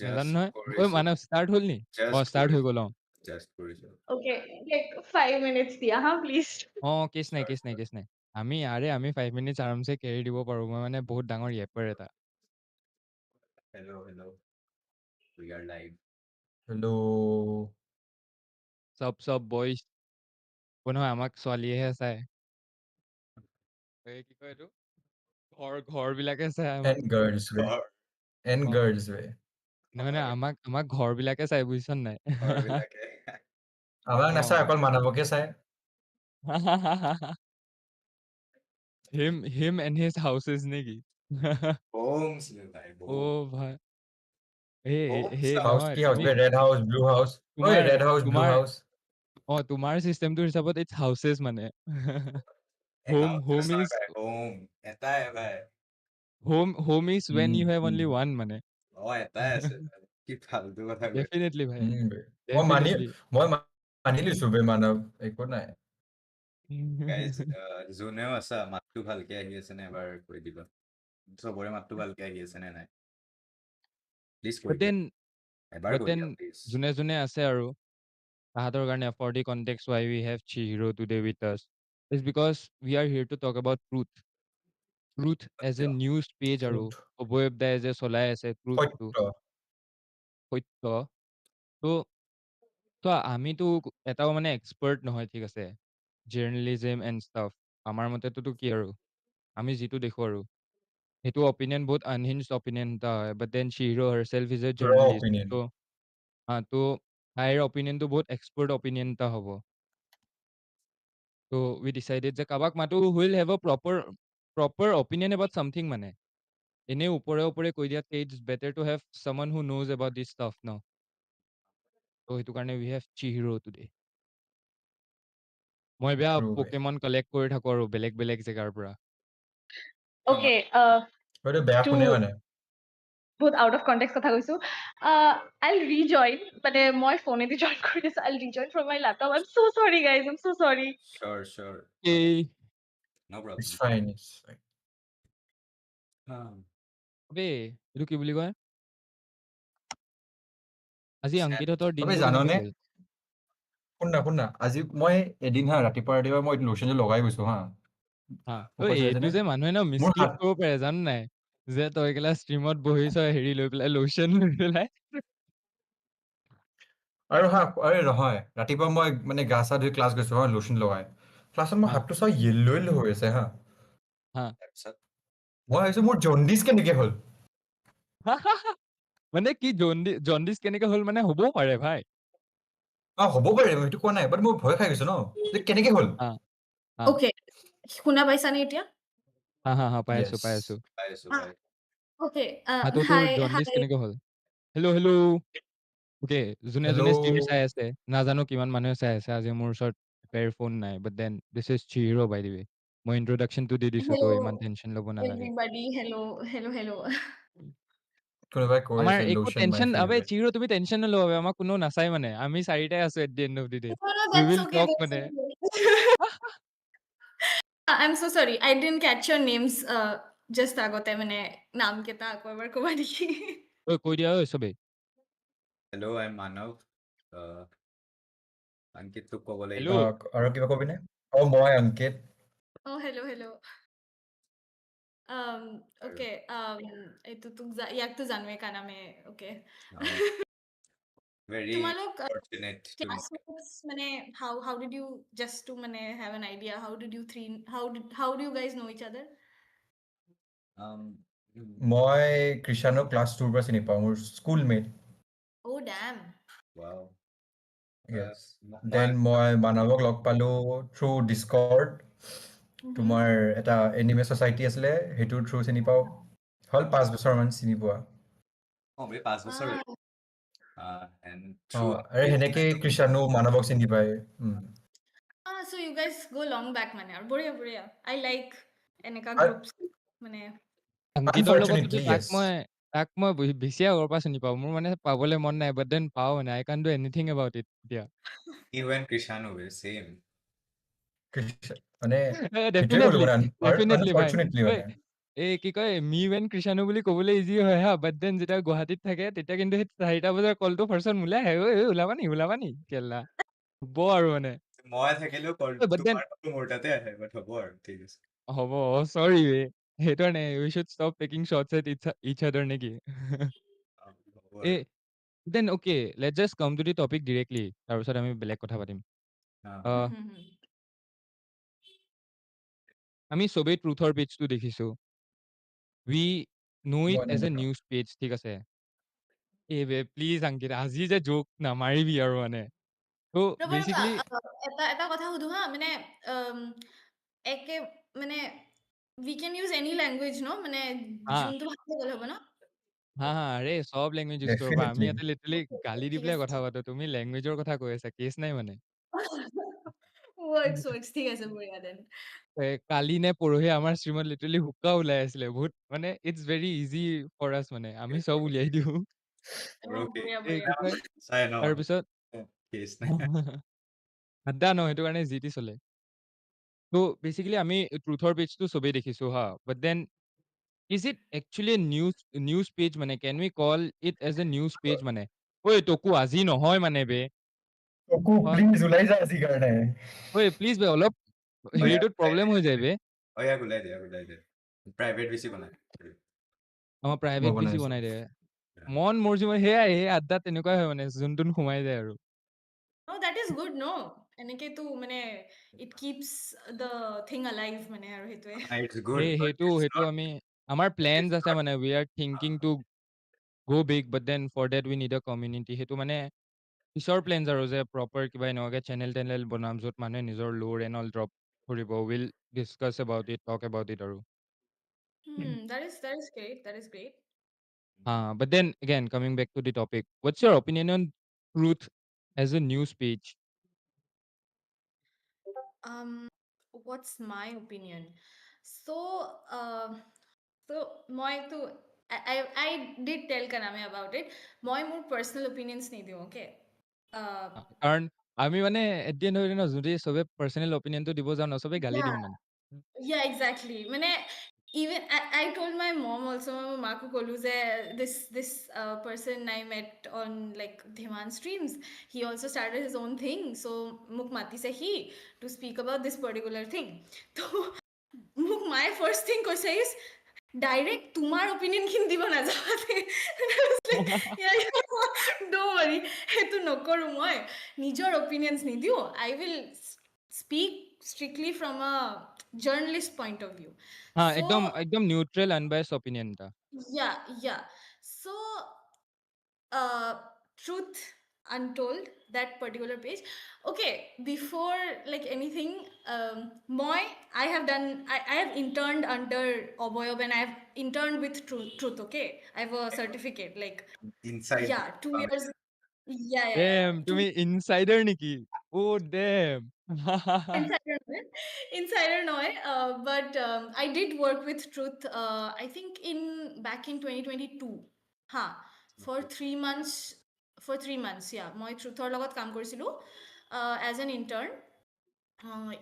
নাজানো জাষ্ট নহয় ঐ কৰিছো মানৱ ষ্টাৰ্ট হ'ল নি ষ্টাৰ্ট হৈ গ'ল জাষ্ট কৰিছো Okay, like 5 minutes diya, huh? Please. Case নাই কেছ নাই কেছ নাই আমি 5 মিনিটছ আৰামছে কেৰি দিব পাৰো মই মানে বহুত ডাঙৰ য়েপাৰ এটা hello' we are live hello' চব বইজ নহয় আমাক ছোৱালীয়েহে চাই কি কয় এইটো ঘৰ বিলাকে চাই আমাক and girls way and O girls way নহয় আমাক ঘৰ বিলাকে চাই বুজিছ নাই ঘৰবিলাকে আমাক অ নাচায় অকল মানৱকে চাই him and his houses নেকি হোমছ ভাই ও ভাই হোমছ সেই হাউচ নহয় কি হাউচ তুমি ৰেড হাউচ ব্লু হাউচ ঐ তোমাৰ ৰেড হাউচ ব্লু তোমাৰ হাউচ তোমাৰ চিষ্টেমটোৰ হিচাপত ইটছ হাউচেছ মানে হোম ইজ হোম এটাই ভাই home is when you have only one মানে এটাই আছে ভাই। কি ফালতু কথা কৈ ডেফিনেটলি ভাই বে। ডেফিনেটলি মই মানি লৈছো বে মানৱ একো নাই গাইজ যোনেও আছা মাতটো ভালকে আহি আছে নে এবাৰ কৈ দিবা চবৰে মাতটো ভালকে আহি আছে নে নাই প্লিজ কৈ দিয়া এবাৰ কৈ দিয়া প্লিজ যোনে যোনে আছে আৰু তাহাঁতৰ কাৰণে for the context why we have Chihiro today with us is because we are here to talk about truth as a news page আৰু অবয়ব দাই যে চলাই আছে ট্ৰুথটো সত্য সত্য তো তো আমিতো এটাও মানে এক্সপাৰ্ট নহয় ঠিক আছে জাৰ্নেলিজম এণ্ড ষ্টাফ আমাৰ মতেতো কি আৰু আমি যিটো দেখো আৰু সেইটো অপিনিয়ন বহুত আনহিঞ্জ অপিনিয়ন এটা হয় but then Chihiro herself is a ৰ journalist অপিনিয়ন তো তো তাইৰ অপিনিয়নটো বহুত এক্সপাৰ্ট অপিনিয়ন এটা হ'ব তো উই ডিচাইডেড যে কাৰোবাক মাতো will have a proper opinion about something মানে এনেই ওপৰে কৈ দিয়াতকে it's better to have someone who knows about this stuff ন তো সেইটো কাৰণে উই হেভ Chihiro টুডে মই বেয়া ট্ৰু বে পকেমন কালেক্ট কৰি থাকো আৰু বেলেগ জেগাৰ পৰা Okay, হয়তো বেয়া to শুনে মানে both out of context কথা কৈছো I'll rejoin মানে মই ফোনেদি join কৰি দিছো I'll rejoin from my laptop I'm so sorry guys I'm so sorry sure এই no ইটছ problem ফাইন বে এইটো কি বুলি কয় আজি অংকিতহঁতৰ তবে দিনটো কেনেকে জাননে গ'ল শুন না আজি মই এদিন ৰাতিপুৱা মই লোচনটো লগাই গৈছো হা এইটো যে মানুহে ন মোৰ মিছলিড হাত কৰিব পাৰে জান নাই যে তই কেলা ষ্ট্ৰীমত বহিছ হেৰি লৈ পেলাই লোচন লৈ পেলাই আৰু আৰে নহয় ৰাতিপুৱা মই মানে গা চা ধুই ক্লাছ গৈছো হা লোচন লগাই ক্লাছত মই হা হাতটো চাই য়েল্ল হৈ আছে হা হা তাৰপিছত মই ভাবিছো মোৰ জণ্ডিচ কেনেকে হ'ল মানে কি জণ্ডিচ কেনেকে হ'ল মানে হ'বও পাৰে ভাই হ'ব পাৰে মই সেইটো কোৱা নাই বাট মই ভয় খাই গৈছো ন যে কেনেকে হ'ল হা হা Okay, শুনা পাইছানে এতিয়া হা পাই য়েছ আছো পাইছো Okay, তোৰ hi জণ্ডিচ hi কেনেকে হ'ল হেল্ল' ওকে যোনে হেল্ল' ষ্ট্ৰীম চাই আছে নাজানো কিমান মানুহে চাই আছে আজি মোৰ ওচৰত পেৰ ফোন নাই but then this is Chihiro by the way মই ইন্ট্ৰডাকচনটো দি দিছো তো hello ইমান টেনচন ল'ব নালাগে everybody hello কোনোবাই কৈ আমাৰ আছে একো লোচন মাই টেনচন ফেভৰেট Chihiro তুমি টেনচন নল'বা আমাক কোনো নাচাই মানে আমি চাৰিটাই আছো at the end of the day no, we that's will okay talk that's মানে okay I'm so sorry I didn't catch your names just agote মানে নাম কেইটা আকৌ এবাৰ ক'বা নেকি কৈ দিয়া চবেই hello I'm Manav অংকিতটোক ক'ব লাগিব হেল্ল' আৰু কিবা কবিনে মই অংকিত Oh, hello. Okay. এইটো ইয়াকতো জানোৱে কা নামে okay. very তোমালোক fortunate to meet you. classmates মানে how did you just to মানে have an idea how do you guys know each other? মই কৃষাণক ক্লাছ 2ৰ পৰা চিনি পাওঁ মোৰ schoolmate Oh, damn. wow then মই মানৱক লগ পালো থ্ৰু ডিস্কৰ্ড তোমাৰ এটা এনিমে ছ'চাইটি আছিলে সেইটোৰ থ্ৰু চিনি পাওঁ হ'ল 5 বছৰমান চিনি পোৱা 5 বছৰ and অ through আৰু সেনেকেই কৃষাণো মানৱক চিনি পায় So you guys go long back মানে আৰু বঢ়িয়া I like এনেকা But- groups মানে অংকিতৰ লগততো Unfortunately, yes. তাক মই বেছি আগৰ পৰা চিনি পাওঁ মোৰ মানে পাবলৈ মন নাই বাট দেন পাওঁ মানে আই কান ডু এনিথিং এবাউট ইট এতিয়া you and Krishanu were same মানে সেইটোৱে ক'লো ডেফিনেটলি মানে ডেফিনেটলি ভাই আনফৰ্চুনেটলি মানে এই কি কয় মি ৱেন কৃষাণু বুলি ক'বলৈ ইজি হয় হা, বাট দেন যেতিয়া গুৱাহাটীত থাকে তেতিয়া কিন্তু সেই 4টা বজাৰ কলটো ফাৰ্ষ্টত মোলে আহে, ঐ ঐ ওলাবা নি কেলা হ'ব আৰু মানে। মই থাকিলেও বাট দেন তোমাৰ কলটো মোৰ তাতে আহে, বাট হ'ব আৰু ঠিক আছে। হ'ব চৰি বে, সেইটো কাৰণে we should stop taking shots at each other নেকি? হ'ব এ আৰু then okay, let's just come to the topic directly, তাৰপিছত আমি বেলেগ কথা পাতিম। আহ, আমি চবেই ট্ৰুথৰ পেজটো দেখিছো, উই নো ইট মই এজ এ নেদেখাও। নিউজ পেজ, ঠিক আছে? এই বে প্লিজ আংকিত আজি যে জোক নামাৰিবি আৰু মানে। তো ৰ'বা বেচিকলি এটা কথা সুধো হা, মানে একে মানে we can use any language ন, মানে হা যোনটো ভাষাতে গ'লে হ'ব ন? হা হা আৰে চব লেংগুৱেজ ইউজ কৰিব পাৰা। আমি ডেফিনেটলি। ইয়াতে লিটাৰলি গালি দি ঠিক পেলাই আছে। কথা পাতো, তুমি লেংগুৱেজৰ কথা কৈ আছা, কেছ নাই মানে। works ঠিক আছে, বঢ়িয়া দেন। কালি নে পৰহি আমাৰ ষ্ট্ৰীমত লিটাৰলি হুক্কা ওলাই আছিলে, বহুত মানে ইটছ ভেৰি ইজি ফৰ আছ, মানে আমি চব উলিয়াই দিওঁ। বঢ়িয়া এই বঢ়িয়া। কি কয় চাই ন তাৰপিছত কেছ নাই। আড্ডা ন, সেইটো কাৰণে যি টি চলে। তো বেচিকেলি আমি ট্ৰুথৰ পেজটো চবেই দেখিছো হা, but then is it actually news page, মানে can we call it as a news page মানে? ঐ তোকো আজি নহয় মানে বে, চকু প্লিজ ওলাই যা আজিৰ কাৰণে। ঐ প্লিজ বে, অলপ ইয়াক হেৰিটোত ওলাই প্ৰব্লেম হৈ যায় বে। ওলাই দে প্ৰাইভেট বেছি বনাই। আমাৰ মই প্ৰাইভেট বনাই বেছি আছো। বনাই দিয়ে, মন মৰ্জি মানে সেয়াই, সেই আড্ডাত তেনেকুৱাই হয় মানে, যোনটোন সোমাই যায় আৰু। No, that is good, no? এনেকেতো মানে it keeps the thing alive মানে আৰু সেইটোৱে। ইটস গুড বাট সেইটো ইটস সেইটো নট আমি, আমাৰ প্লেনছ ইটস আছে মানে, we are thinking to go big, but then for that we need a community. সেইটো মানে পিছৰ প্লেনছ আৰু, যে প্ৰপাৰ কিবা এনেকুৱাকে চেনেল টেনেল বনাম য'ত মানুহে নিজৰ ল'ৰ এণ্ড অল ড্ৰপ কৰিব, will discuss about it, talk about it আৰু। That is great. That is great. But then again, coming back to the topic, what's your opinion on truth as a news page? What's my opinion? So, মইতো I did tell Kaname about it. মই মোৰ personal opinions নিদিওঁ, okay? Uh, কাৰণ আমি মানে at the end of the day ন, যদি চবে পাৰ্চনেল অপিনিয়নটো দিব যাওঁ ন, চবে গালি yeah, দিম মানে। yeah, exactly. মানে even I told my mom also, মই মাকো ক'লো যে this person I met on like Dhiman streams, he also started his own thing, so মোক মাতিছে he to speak about this particular thing. তো মোক মায়ে ফাৰ্ষ্ট থিং কৈছে ইজ ডাইৰেক্ট তোমাৰ অপিনিয়নখিনি দিব নাযাবা। ডো ৱৰি, সেইটো নকৰোঁ মই, নিজৰ অপিনিয়নছ নিদিওঁ, I will speak strictly from a journalist point of view. So একদম একদম নিউট্ৰেল আনবায়াস অপিনিয়ন এটা। yeah. So truth untold, that particular page, okay, before like anything, I have done, I have interned under Oboyob, and I have interned with truth, okay, I have a certificate like inside yeah 2 years, yeah damn, two তুমি insider নেকি? ও damn. insider নয়, insider নয়, but I did work with truth, I think back in 2022 ha, for 3 months, yeah, মই ট্ৰুথৰ লগত কাম কৰিছিলোঁ as an intern.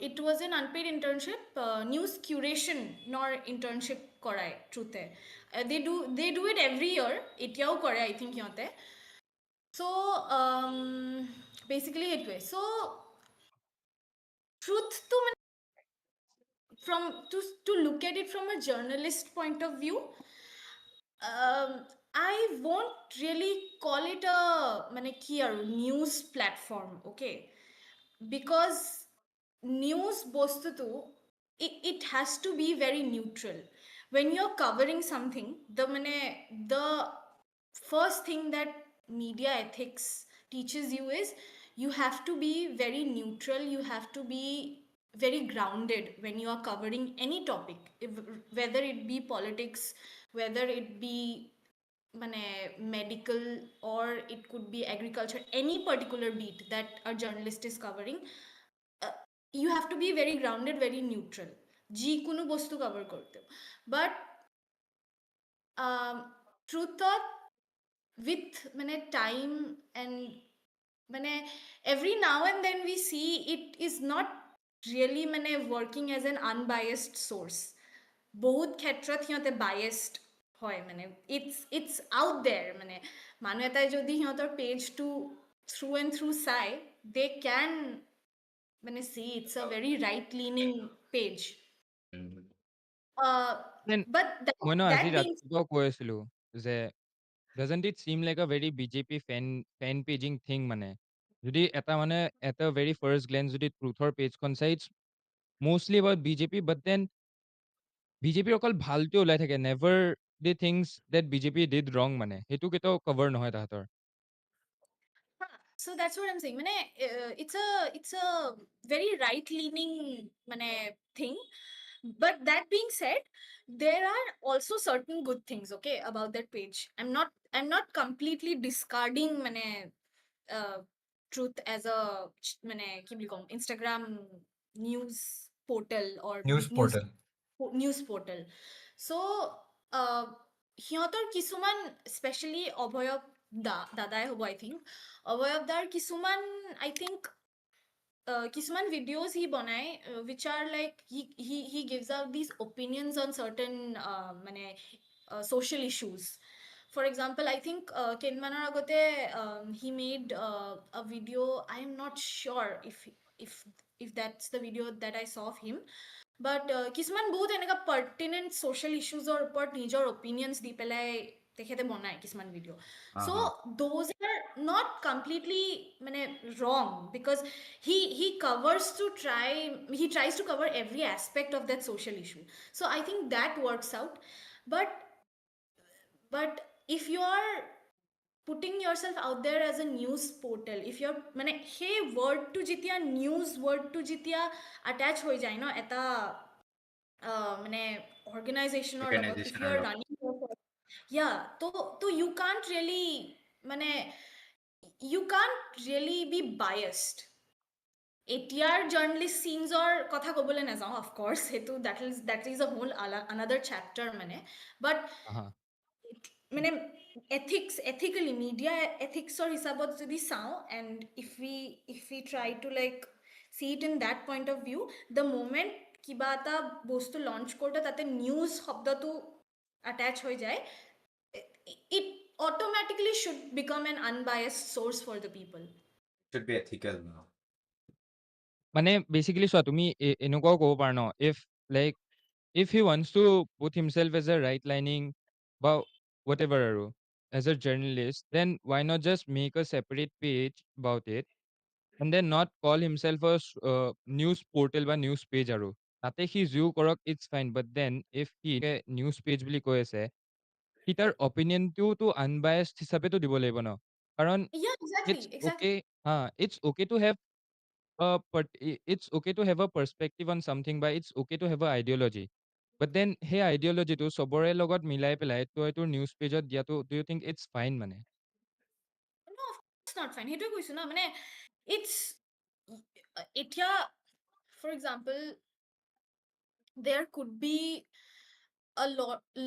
It was an unpaid internship, news curation nor internship কৰাই ট্ৰুথে, they do it every year, এতিয়াও কৰে I think সিহঁতে। So basically সেইটোৱে। So truth to to look at it from a journalist point of view, I won't really call it a মানে কি আৰু news platform, okay? Because news বস্তুটো it has to be very neutral. When you're covering something, the first thing that media ethics teaches you is you have to be very neutral, you have to be very grounded when you are covering any topic, whether it be politics, whether it be medical, or it could be agriculture, any particular beat that a journalist is covering, you have to be very grounded, very neutral, যিকোনো বস্তু cover করতে। বাট ট্রুথত with time and every now and then we see it is not really working as an unbiased source. বহুত ক্ষেত্ৰত সিহঁতে biased হয় মানে it's out there মানে মানুহ এটাই যদি সিহঁতৰ পেজটো through and through চাই they can মানে see it's a very right leaning page uh, Then but মই ন that আজি being ৰাতিপুৱা কৈ আছিলো যে doesn't it seem like a very BJP fan paging thing মানে যদি এটা মানে at a very first glance যদি ট্ৰুথৰ পেজখন চাই it's mostly about BJP but then BJPৰ অকল ভালটোৱে ওলাই থাকে never the things that BJP did wrong মানে সেইটো কেতিয়াও কভাৰ নহয় তাহাঁতৰ so that's what I'm saying মানে it's a very right leaning মানে thing but that being said there are also certain good things okay about that page I'm not completely discarding মানে uh, truth as a মানে কি বুলি কম Instagram news portal or news portal news portal so uh, সিহঁতৰ কিছুমান specially অভয়ব দাদাই হ'ব I think অভয়ব দাৰ কিছুমান I think কিছুমান videos he বনাই which are like he gives out these opinions on certain মানে social issues for example I think কেইদিনমানৰ আগতে he made a video I am not sure if if that's the video that I saw of him but কিছুমান বহুত এনেকা pertinent social issuesৰ ওপৰত নিজৰ opinions দি পেলাই তেখেতে বনায় কিছুমান video so those are not completely মানে wrong because he covers to try he tries to cover every aspect of that social issue so I think that works out but if you are putting yourself out there as a news portal if you're মানে সেই wordটো যেতিয়া news wordটো যেতিয়া attach হৈ যায় ন এটা মানে organizationৰ লগত if organizational you're log. running yeah তো you can't really মানে you can't really be biased এতিয়াৰ জাৰ্নেলিষ্ট চিনজৰ কথা ক'বলৈ নাযাওঁ অফক'ৰ্ছ সেইটো that is a whole another chapter মানে but আহা মানে ethically media ethicsৰ হিচাপত যদি চাওঁ and if we try to like see it in that point of view the moment কিবা এটা বস্তু লঞ্চ কৰোঁতে তাতে নিউজ শব্দটো attach হৈ যায় it automatically should become an unbiased source for the people Should be ethical now. মানে basically চোৱা তুমি এনেকুৱাও ক'ব পাৰা ন if like if he wants to put himself as a right lining বা whatever আৰু as a journalist then why not just make a separate page about it and then not call himself a news portal বা news page আৰু তাতে সি যিও কৰক it's fine but then if he news page বুলি কৈ আছে সি তাৰ অপিনিয়নটোতো unbiased হিচাপেতো দিব লাগিব ন কাৰণ yeah exactly it's exactly okay it's okay to have but it's okay to have a perspective on something but it's okay to have a ideology but then সেই আইডিঅলজিটো চবৰে লগত মিলাই পেলাই তই তোৰ নিউজ পেজত দিয়াটো do you think it's fine মানে no it's not fine সেইটোৱে কৈছো না মানে it's এতিয়া for example there could be a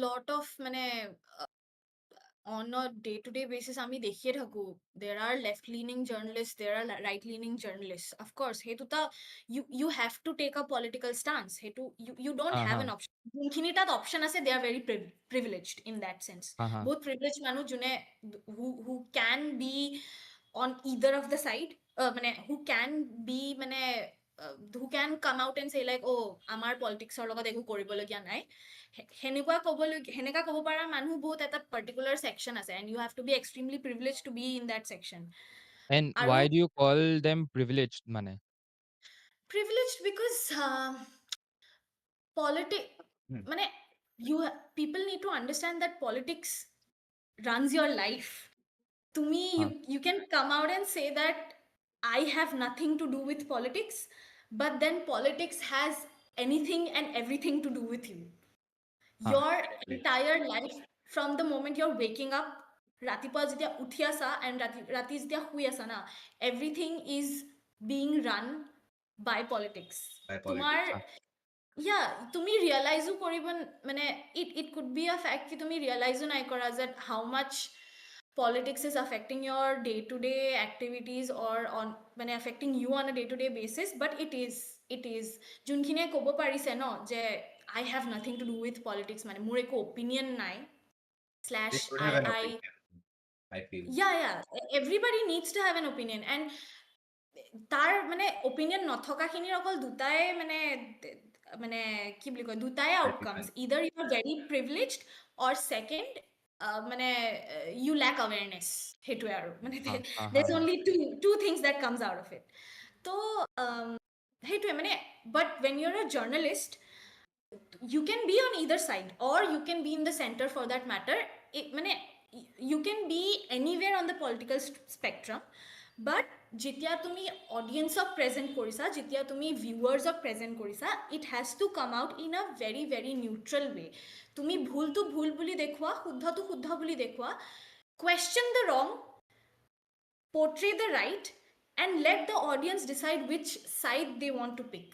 lot of মানে on a day-to-day basis আমি দেখিয়ে থাকো there are left-leaning journalists there are right-leaning journalists of course সেইটোটা you have to take a political stance সেইটো you don't হা have হা an option যোনখিনি তাত option আছে they are very privileged in that sense হা হা বহুত privileged মানুহ যোনে who can be on either of the side মানে who can be মানে who can come out and say like oh আমাৰ politicsৰ লগত একো কৰিবলগীয়া নাই সেনেকা ক'ব পাৰা মানুহ বহুত এটা particular section আছে and you have to be extremely privileged to be in that section and আৰু why do you call them privileged মানে privileged because মানে people need to understand that politics runs your life to me হা you can come out and say that I have nothing to do with politics but then politics has anything and everything to do with you হা your entire life from the moment you're waking up ratipa যেতিয়া উঠি আছা and ৰাতি যেতিয়া শুই আছা না everything is being run by politics By তোমাৰ politics. হা yeah তুমি ৰিয়েলাইজো কৰিব মানে it could be a fact কি তুমি ৰিয়েলাইজো নাই কৰা that how much politics is affecting your day-to-day activities or on মানে affecting you on a day-to-day basis but it is যোনখিনিয়ে ক'ব পাৰিছে ন যে I have nothing to do with politics, মানে মোৰ একো opinion নাই They slash should have an I opinion, I feel. yeah, everybody needs to have an opinion, and তাৰ মানে opinion নথকাখিনিৰ অকল দুটাই মানে কি বুলি কয় দুটাই outcomes, Argument. either you are very privileged or second মানে you lack awareness, সেইটোৱে আৰু মানে হা হা হা there's হা only two things that comes out of it. তো সেইটোৱে মানে but when you're a journalist you can be on either side or you can be in the center for that matter. মানে you can be anywhere on the political spectrum, but যেতিয়া তুমি অডিয়েন্সক present কৰিছা, যেতিয়া তুমি ভিউৱাৰ্ছক present কৰিছা, it has to come out in a very very neutral way. তুমি ভুলটো ভুল বুলি দেখুওৱা, শুদ্ধটো শুদ্ধ বুলি দেখুওৱা, question the wrong, portray the right, and let the audience decide which side they want to pick.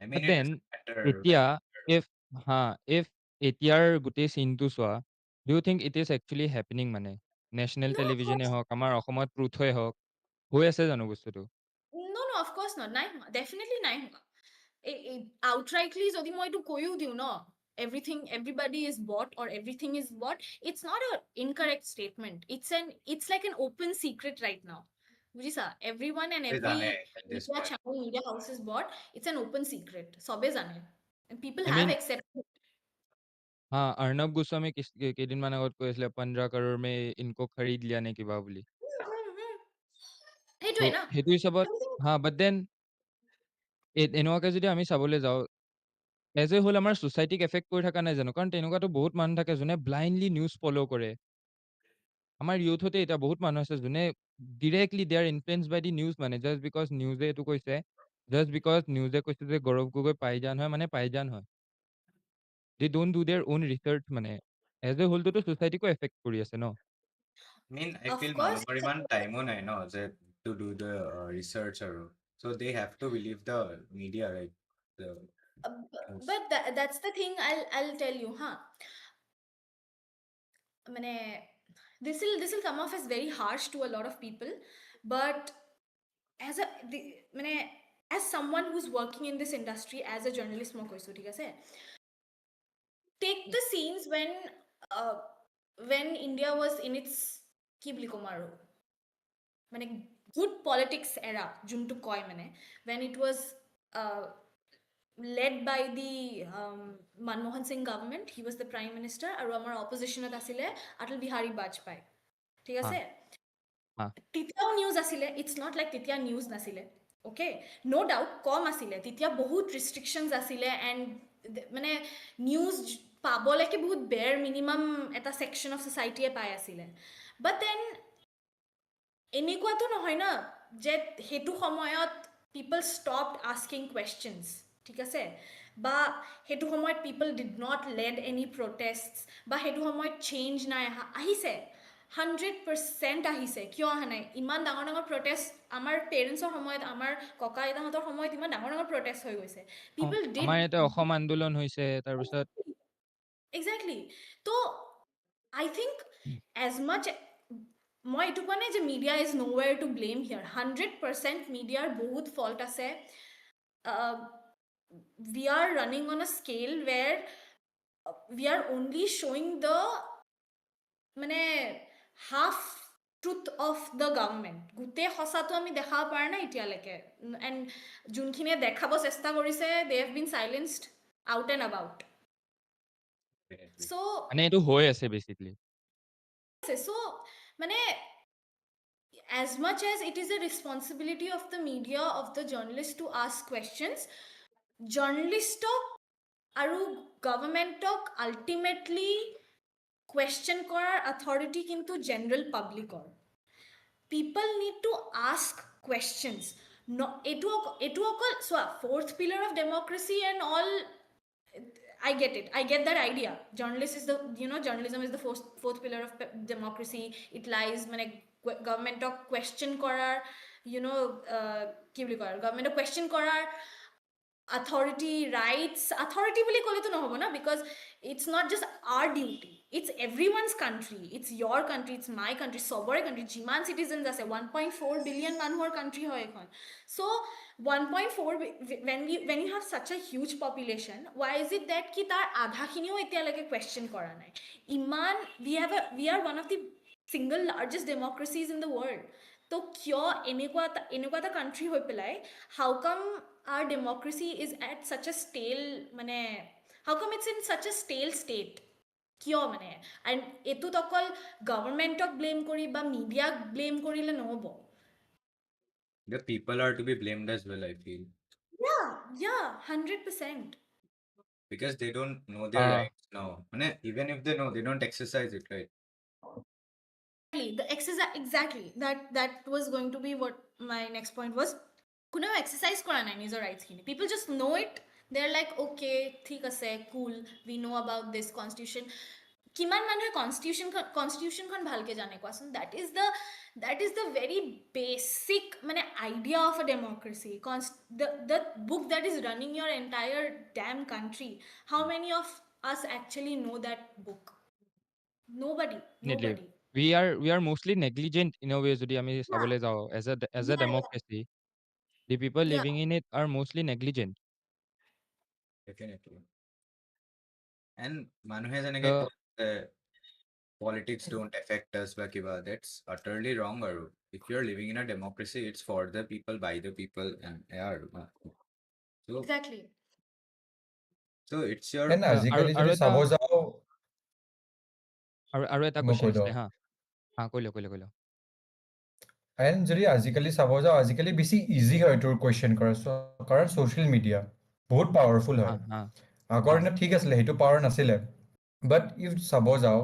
I But mean, it then doesn't matter এতিয়া whether if if এতিয়াৰ গোটেই চিনটো চোৱা, do you think it is actually happening মানে national No, of টেলিভিজনে course. হওক আমাৰ অসমত ট্ৰুথে হওক হৈ আছে জানো বস্তুটো? No, of course not. নাই হোৱা, definitely নাই হোৱা. Outrightly যদি মই এইটো কৈও দিওঁ ন, everybody is bought or everything is bought, it's not an incorrect statement. It's like an open secret right now. বুজিছা? Everyone and they every জানে at this media point. channel, media house is bought. It's an open secret. সবে জানে. And people I have mean, accepted. Arnab Goswami কেইদিনমান আগত কৈ আছিলে 15 crore में इनको खरीद लिया নে কিবা বুলি। তো সেইটোৱে না। সেইটো হিচাপত বাট দেন এনেকুৱাকে যদি আমি চাবলৈ যাওঁ এজ এ হোল আমাৰ ছ'চাইটিক এফেক্ট কৰি থকা নাই জানো? কাৰণ তেনেকুৱাতো বহুত মানুহ থাকে যোনে ব্লাইণ্ডলি নিউজ ফ'ল' কৰে। আমাৰ ইউথতে এতিয়া বহুত মানুহ আছে যোনে directly they are influenced by the news মানে জাষ্ট বিকজ নিউজে এইটো কৈছে, জাষ্ট বিকজ নিউজে কৈছে যে গৌৰৱ গগৈ পাইজান হয় মানে পাইজান হয়। They don't do there on research মানে এজ এ হোলটোতো ছ'চাইটিকো এফেক্ট কৰি আছে ন? I mean, I Of feel course. মানুহৰ ইমান টাইমো নাই ন যে to do the research আৰু so they have to believe the media, right? The news. But that's the thing I'll tell you, huh? মানে this will come off as very harsh to a lot of people, but as মানে as someone who's working in this industry as a journalist মই কৈছো ঠিক আছে, take the scenes when India was in its কি বুলি ক'ম আৰু মানে good politics era যোনটো কয় মানে when it was led by the Manmohan Singh government, he was the prime minister, আৰু আমাৰ oppositionত আছিলে Atal Bihari Vajpayee, ঠিক হা আছে? হা তেতিয়াও নিউজ আছিলে, ইটছ নট লাইক তেতিয়া নিউজ নাছিলে, অ'কে? ন' ডাউট কম আছিলে, তেতিয়া বহুত ৰিষ্ট্ৰিকশ্যনছ আছিলে এণ্ড মানে নিউজ পাবলৈকে বহুত বেৰ মিনিমাম এটা ছেকশ্যন অফ ছ'চাইটিয়ে পাই আছিলে। বাট দেন এনেকুৱাতো নহয় না যে সেইটো সময়ত পিপল ষ্টপড আস্কিং কুৱেশ্যনছ, ঠিক আছে? বা সেইটো সময়ত পিপল ডিড নট লেড এনি প্ৰটেষ্টছ, বা সেইটো সময়ত চেঞ্জ নাই আহিছে 100% আহিছে। কিয় অহা নাই? ইমান ডাঙৰ ডাঙৰ প্ৰটেষ্ট আমাৰ পেৰেণ্টছৰ সময়ত, আমাৰ ককা আইতাহঁতৰ সময়ত ইমান ডাঙৰ ডাঙৰ প্ৰটেষ্ট হৈ গৈছে। পিপল ডিড আমাৰ ইয়াতে অসম আন্দোলন হৈছে তাৰপিছত এক্সেক্টলি। তো আই থিংক এজ মাছ মই এইটো কোৱা নাই যে মিডিয়া ইজ ন'ৱেৰ টু ব্লেম হিয়াৰ, 100% মিডিয়াৰ বহুত ফল্ট আছে। We are running on a scale where we are only showing the মানে half truth of the government. গোটেই সঁচাটো আমি দেখাব পৰা নাই এতিয়ালৈকে, এণ্ড যোনখিনিয়ে দেখাব চেষ্টা কৰিছে they have been silenced out and about. Definitely. So মানে এইটো হৈ আছে বেচিকলি। মানে as much as it is a responsibility of the media, of the journalist to ask questions, journalistok আৰু governmentক ultimately question কৰাৰ authority কিন্তু general publicৰ। People need to ask questions. এইটো অকল চোৱা, fourth pillar of democracy and all, I get it. I get that idea. Journalism is the fourth pillar of democracy. It lies মানে governmentক question কৰাৰ, কি বুলি কয়, governmentক question কৰাৰ authority rights, authority বুলি ক'লেতো নহ'ব না, because it's not just our duty, it's everyone's country, it's your country, it's my country, চবৰে country, যিমান citizens আছে 1.4 billion মানুহৰ country হয় এখন. So 1.4 when you have such a huge population, why is it that কি তাৰ আধাখিনিও এতিয়ালৈকে question কৰা নাই? ইমান we are one of the single largest democracies in the world. তো কিয় এনেকুৱা এটা কাণ্ট্ৰি হৈ পেলাই, how come our democracy is at such a stale, মানে how come it's in such a stale state? কিয় মানে? and এটোত অকল গভৰ্ণমেণ্টক ব্লেম কৰি বা মিডিয়াক ব্লেম কৰিলে নহ'ব. The people are to be blamed as well, I feel. Yeah, 100%. Because they don't know their Uh, rights now. Even if they know, they don't exercise it, right? Exactly, that was going to be what my next point was. কোনেও exercise কৰা নাই নিজৰ ৰাইটছখিনি. People just know it, they are like okay ঠিক আছে কুল, we know about this constitution. কিমান মানুহে কনষ্টিটিউশ্যনখন ভালকৈ জানে কোৱাচোন? that is the very basic মানে idea of a democracy. The book that is running your entire damn country, how many of us actually know that book? Nobody. definitely. We are mostly negligent in a way যদি আমি চাবলৈ যাওঁ as a Yeah, democracy. The people yeah. living in it are mostly negligent. Definitely. And মানুহে যেনেকে The কয় যে politics don't affect us বা কিবা, that's utterly wrong আৰু. If you're living in a democracy, it's for the people, by the people, and so Exactly. it's your And আৰু আজিকালি আৰু যদি এটা চাব যাওঁ, আৰু এটা মই কুৱেশ্যন কৈ আছিলে লওঁ। কৈ লওঁ. এণ্ড যদি আজিকালি চাব যাওঁ, আজিকালি বেছি ইজি হয় তোৰ কুৱেশ্যন কৰা, কাৰণ ছ'চিয়েল মিডিয়া বহুত পাৱাৰফুল হা হয়। হা আগৰ হা দিনত ঠিক আছিলে, সেইটো পাৱাৰ নাছিলে। বাট ইফ চাব যাওঁ,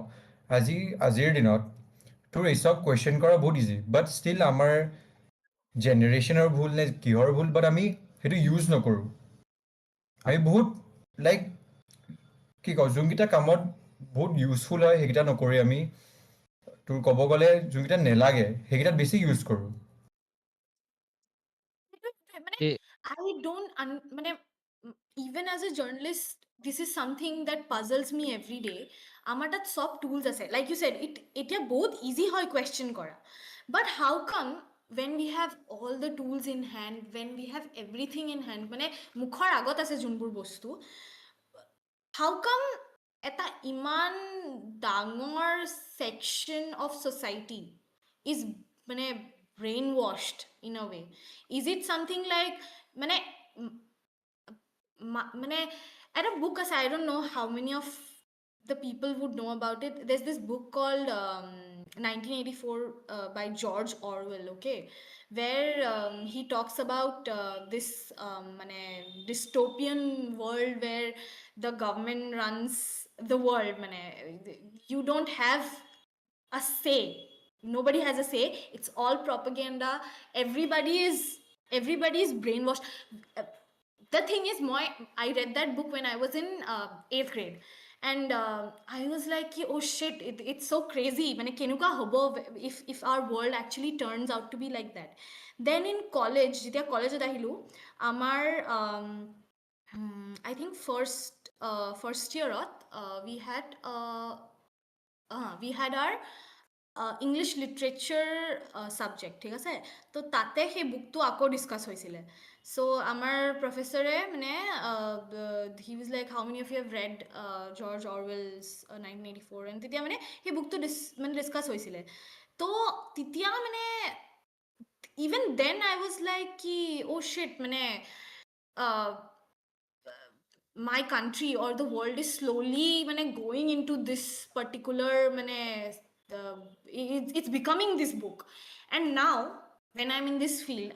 আজিৰ দিনত তোৰ এই চব কুৱেশ্যন কৰা বহুত ইজি, বাট ষ্টিল আমাৰ জেনেৰেশ্যনৰ ভুল নে কিহৰ ভুল, বাট আমি সেইটো ইউজ নকৰোঁ। হা আমি বহুত লাইক কি কওঁ, যোনকেইটা কামত বহুত ইউজফুল হয় সেইকেইটা নকৰি আমি তোৰ ক'ব গ'লে যোনকেইটা নেলাগে সেইকেইটাত বেছি ইউজ কৰোঁ। মানে এই I don't মানে even as a journalist, this is something that puzzles me every day. আমার তাত সব tools আছে, like you said, এটা বহুত easy হয় question করা, but how come when we have all the tools in hand, when we have everything in hand, মানে মুখৰ আগত আছে যোনবোৰ বস্তু, how come এটা ইমান ডাঙৰ section of society is মানে brainwashed in a way? Is it something like মানে মানে একটা book আছে, I don't know how many of the people would know about it. There's this book called 1984 by George Orwell, okay, where he talks about this মানে dystopian world where the government runs the world, মানে you don't have a say, nobody has a say, it's all propaganda, everybody is brainwashed. Uh, the thing is, I read that book when I was in 8th grade, and I was like oh shit, it's so crazy, মানে কেনেকুৱা হ'ব if our world actually turns out to be like that. Then in college, যেতিয়া কলেজত আহিলো, আমাৰ I think first yeaৰত we had our English literature subject, ঠিক আছে? তো তাতে সেই বুকটো আকৌ ডিছকাছ হৈছিলে। চ' আমাৰ প্ৰফেচৰে মানে he was like how many of you have read George Orwell's 1984, and তেতিয়া মানে সেই বুকটো মানে ডিছকাছ হৈছিলে। তো তেতিয়া মানে even then I was like কি অ' শ্বিট, মানে my country or the world is slowly মানে going into this particular মানে it's becoming this book. And now when I'm in this field,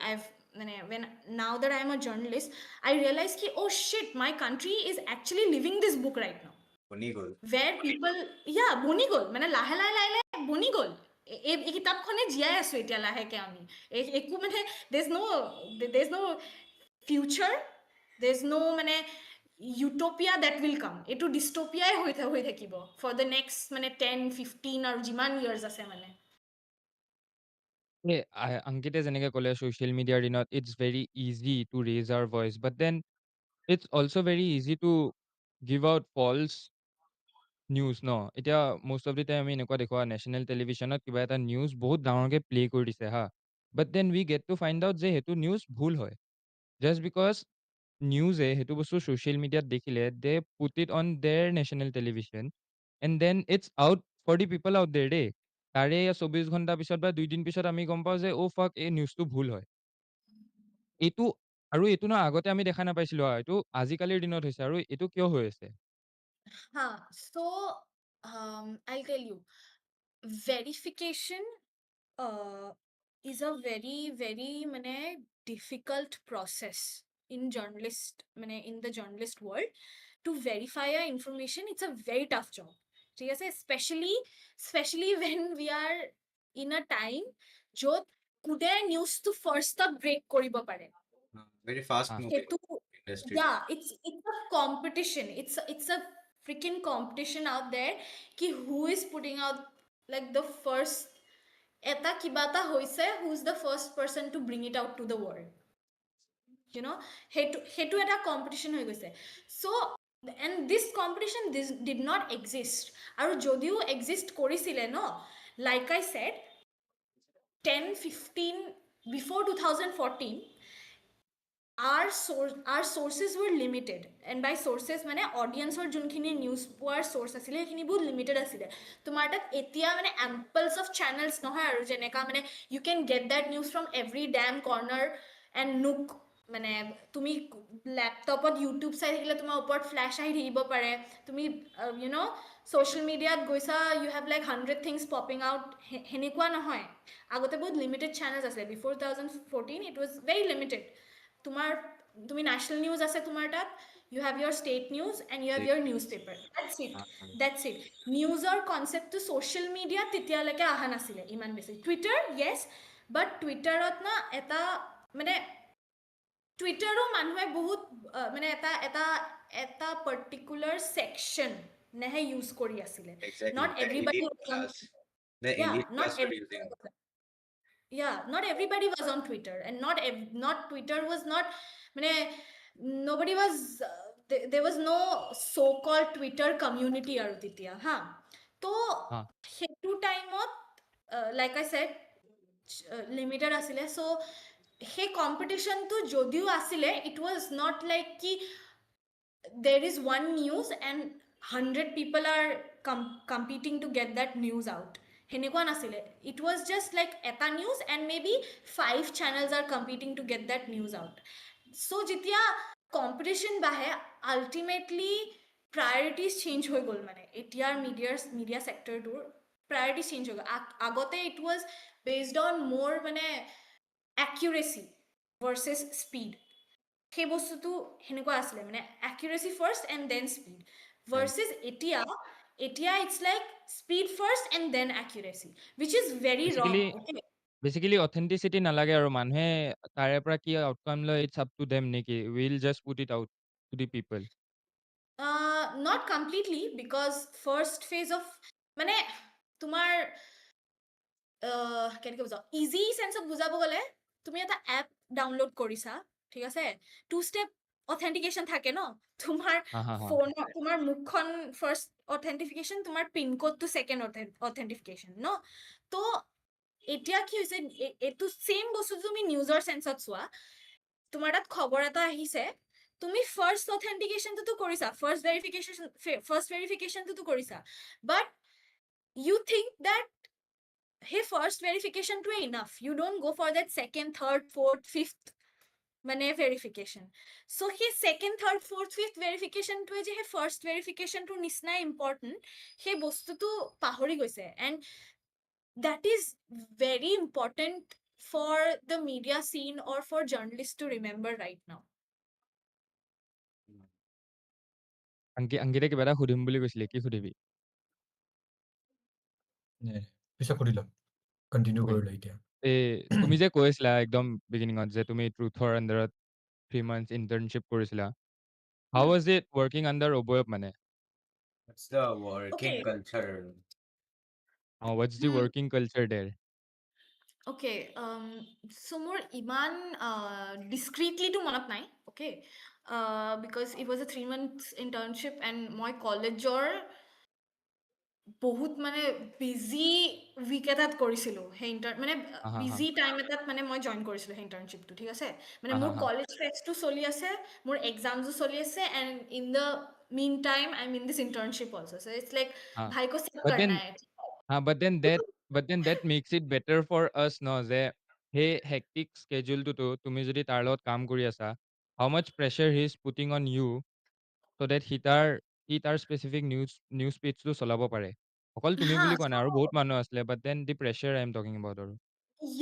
now that I'm a journalist, I realize ki oh shit, my country is actually living this book right now, বনি গ'ল। where people বনি গ'ল, মানে লাহে লাহে লাহে লাহে বনি গ'ল। এই কিতাপখনে জীয়াই আছো এতিয়া লাহেকে আমি, একো মানে there's no future, there's no মানে ইউটপিয়া that will come, এইটো ডিষ্টপিয়াই হৈ থাকিব for the next মানে 10-15 আৰু যিমান years আছে মানে। আংকিতে যেনেকে ক'লে ছ'চিয়েল মিডিয়াৰ দিনত it's very easy to raise our voice, but then it's also very easy to give out false news ন এতিয়া most of the time আমি এনেকুৱা দেখুৱা নেশ্যনেল টেলিভিশ্যনত কিবা এটা নিউজ বহুত ডাঙৰকে প্লে কৰি দিছে হা but then we get to find out যে সেইটো নিউজ ভুল হয় just because নিউজে সেইটো বস্তু ছ'চিয়েল মিডিয়াত দেখিলে they put it on their national television and then it's out for the people out there দেই তাৰে 24 ঘণ্টা পিছত বা 2 দিন পিছত আমি গম পাওঁ যে অ' ফাক এই নিউজটো ভুল হয় এইটো আৰু এইটো ন আগতে আমি দেখা নাপাইছিলো এইটো আজিকালিৰ দিনত হৈছে আৰু এইটো কিয় হৈ আছে So I'll tell you, verification uh, is a very মানে difficult process in the journalist world. To verify a information, it's a very tough job. ঠিক আছে, especially when we are in a time য'ত কোনে নিউজটো ফাৰ্ষ্টত brake কৰিব পাৰে very fast হা moving সেইটো industry. yeah, it's a competition. It's a freaking competition out there ki who is putting out like the first eta kibata hoise, who's the first person to bring it out to the world, you know. Hetu eta competition hoi goise. So and this competition this did not exist, aru jodiu exist korisile no, like I said, 10-15 before 2014 our sources were limited, and by sources মানে audience or যোনখিনি news পোৱাৰ source আছিলে সেইখিনি বহুত limited আছিলে তোমাৰ তাত এতিয়া মানে amples of channels নহয় আৰু যেনেকা মানে you can get that news from every damn corner and nook মানে তুমি ল্যাপটপত ইউটিউব চাই থাকিলে তোমাৰ ওপৰত ফ্ল্যাশ আহি থাকিব পাৰে তুমি you know social media গৈছা you have like 100 things popping out হেনেকুৱা নহয় আগতে বহুত limited channels আছিলে before 2014 it was very limited তোমার তুমি ন্যাশনাল নিউজ আছে তোমার তাত you have your state news and you have your newspaper, that's it newsৰ কনসেপ্টটো social media তেতিয়ালৈকে আহা নাছিলে ইমান বেছি টুইটাৰ yes but টুইটাৰত না এটা মানে টুইটাৰো মানুহে বহুত মানে এটা এটা এটা পাৰ্টিকুলাৰ সেকশন নেহে ইউজ কৰি আছিলে Exactly. not The everybody elite was on, class. The yeah elite not class were everybody using. was, yeah not everybody was on Twitter, and not Twitter was not মানে nobody was there was no so called Twitter community আৰু তেতিয়া হা তো হা সেইটো টাইমত like I said limited asile, so he competition to যদিও asile it was not like ki there is one news and 100 people are competing to get that news out হেনেকুৱা নাছিলে it was just like এটা news and maybe 5 channels are competing to get that news out, so যেতিয়া competition বাহে ultimately priorities change হৈ গ'ল মানে এতিয়াৰ media sector টোৰ priorities change হৈ গ'ল আগতে it was based on more মানে accuracy versus speed, সেই বস্তুটো হেনেকুৱা আছিলে মানে accuracy first and then speed versus এতিয়া it's like speed first and then accuracy, which is very wrong, basically okay. Basically authenticity নালাগে আৰু মানুহে তাৰে পৰা কি আউটকাম লয় ইটছ আপ টু দেম নেকি will just put it out to the people Not completely, because first phase of মানে তোমাৰ কেনেকৈ বুজাও ইজি চেন্সত বুজাব গ'লে তুমি এটা এপ ডাউনলোড কৰিছা ঠিক আছে 2 step অথেন্টিকেশ্যন থাকে ন তোমাৰ হা হা হা ফোন তোমাৰ মুখখন ফাৰ্ষ্ট অথেন্টিফিকেশ্যন তোমাৰ পিন কোডটো ছেকেণ্ড অথেন্টিফিকেশ্যন ন তো এতিয়া কি হৈছে এইটো ছেইম বস্তু তুমি নিউজৰ চেন্সত চোৱা তোমাৰ তাত খবৰ এটা আহিছে তুমি ফাৰ্ষ্ট অথেন্টিকেশ্যনটো কৰিছা ফাৰ্ষ্ট ভেৰিফিকেশ্যনটো কৰিছা বাট you think that hey first verification to enough, you don't go for that second, third, fourth, fifth মানে verification, so he second, third, fourth, fifth verification to যে first verification to নিচিনা important সেই বস্তুটো পাহৰি গৈছে, and that is very important for the media scene or for journalists to remember right now. অংকিতে কিবা এটা সুধিম বুলি কৈছিলে কি সুধিবি পিছত সুধি লম কণ্টিনিউ Okay. কৰিলো এতিয়া এই তুমি যে কৈছিলা একদম বিগিনিঙত যে তুমি ট্ৰুথৰ আণ্ডাৰত 3 months ইণ্টাৰ্ণশ্বিপ কৰিছিলা হাউ Hmm. Was it working under অবয়ব মানে What's the working Okay. culture? Whats the Hmm. Working culture দেৰ Okay, so মোৰ ইমান discreetly to মনত নাই, okay, because it was a 3 months internship and মই কলেজৰ বহুত মানে বিজি উইক এটাত কৰিছিলোঁ সেই মানে হা হা হা বিজি টাইম এটাত মানে মই জইন কৰিছিলোঁ সেই ইণ্টাৰ্ণশ্বিপটো ঠিক আছে মানে হা হা মোৰ হা কলেজ ফেষ্টটো চলি আছে মোৰ এক্সামছো চলি আছে and in the mean time I'm in this internship also so it's like হা bhai ko sab but then karna hai but then that makes it better for us no যে সেই hectic scheduleটোতো তুমি যদি তাৰ লগত কাম কৰি আছা how much pressure he is putting on you so that সি তাৰ specific news page টো চলাব পাৰে অকল তুমি ha বুলি কোৱা নাই so আৰু বহুত মানুহ আছিলে but then the pressure I am talking about আৰু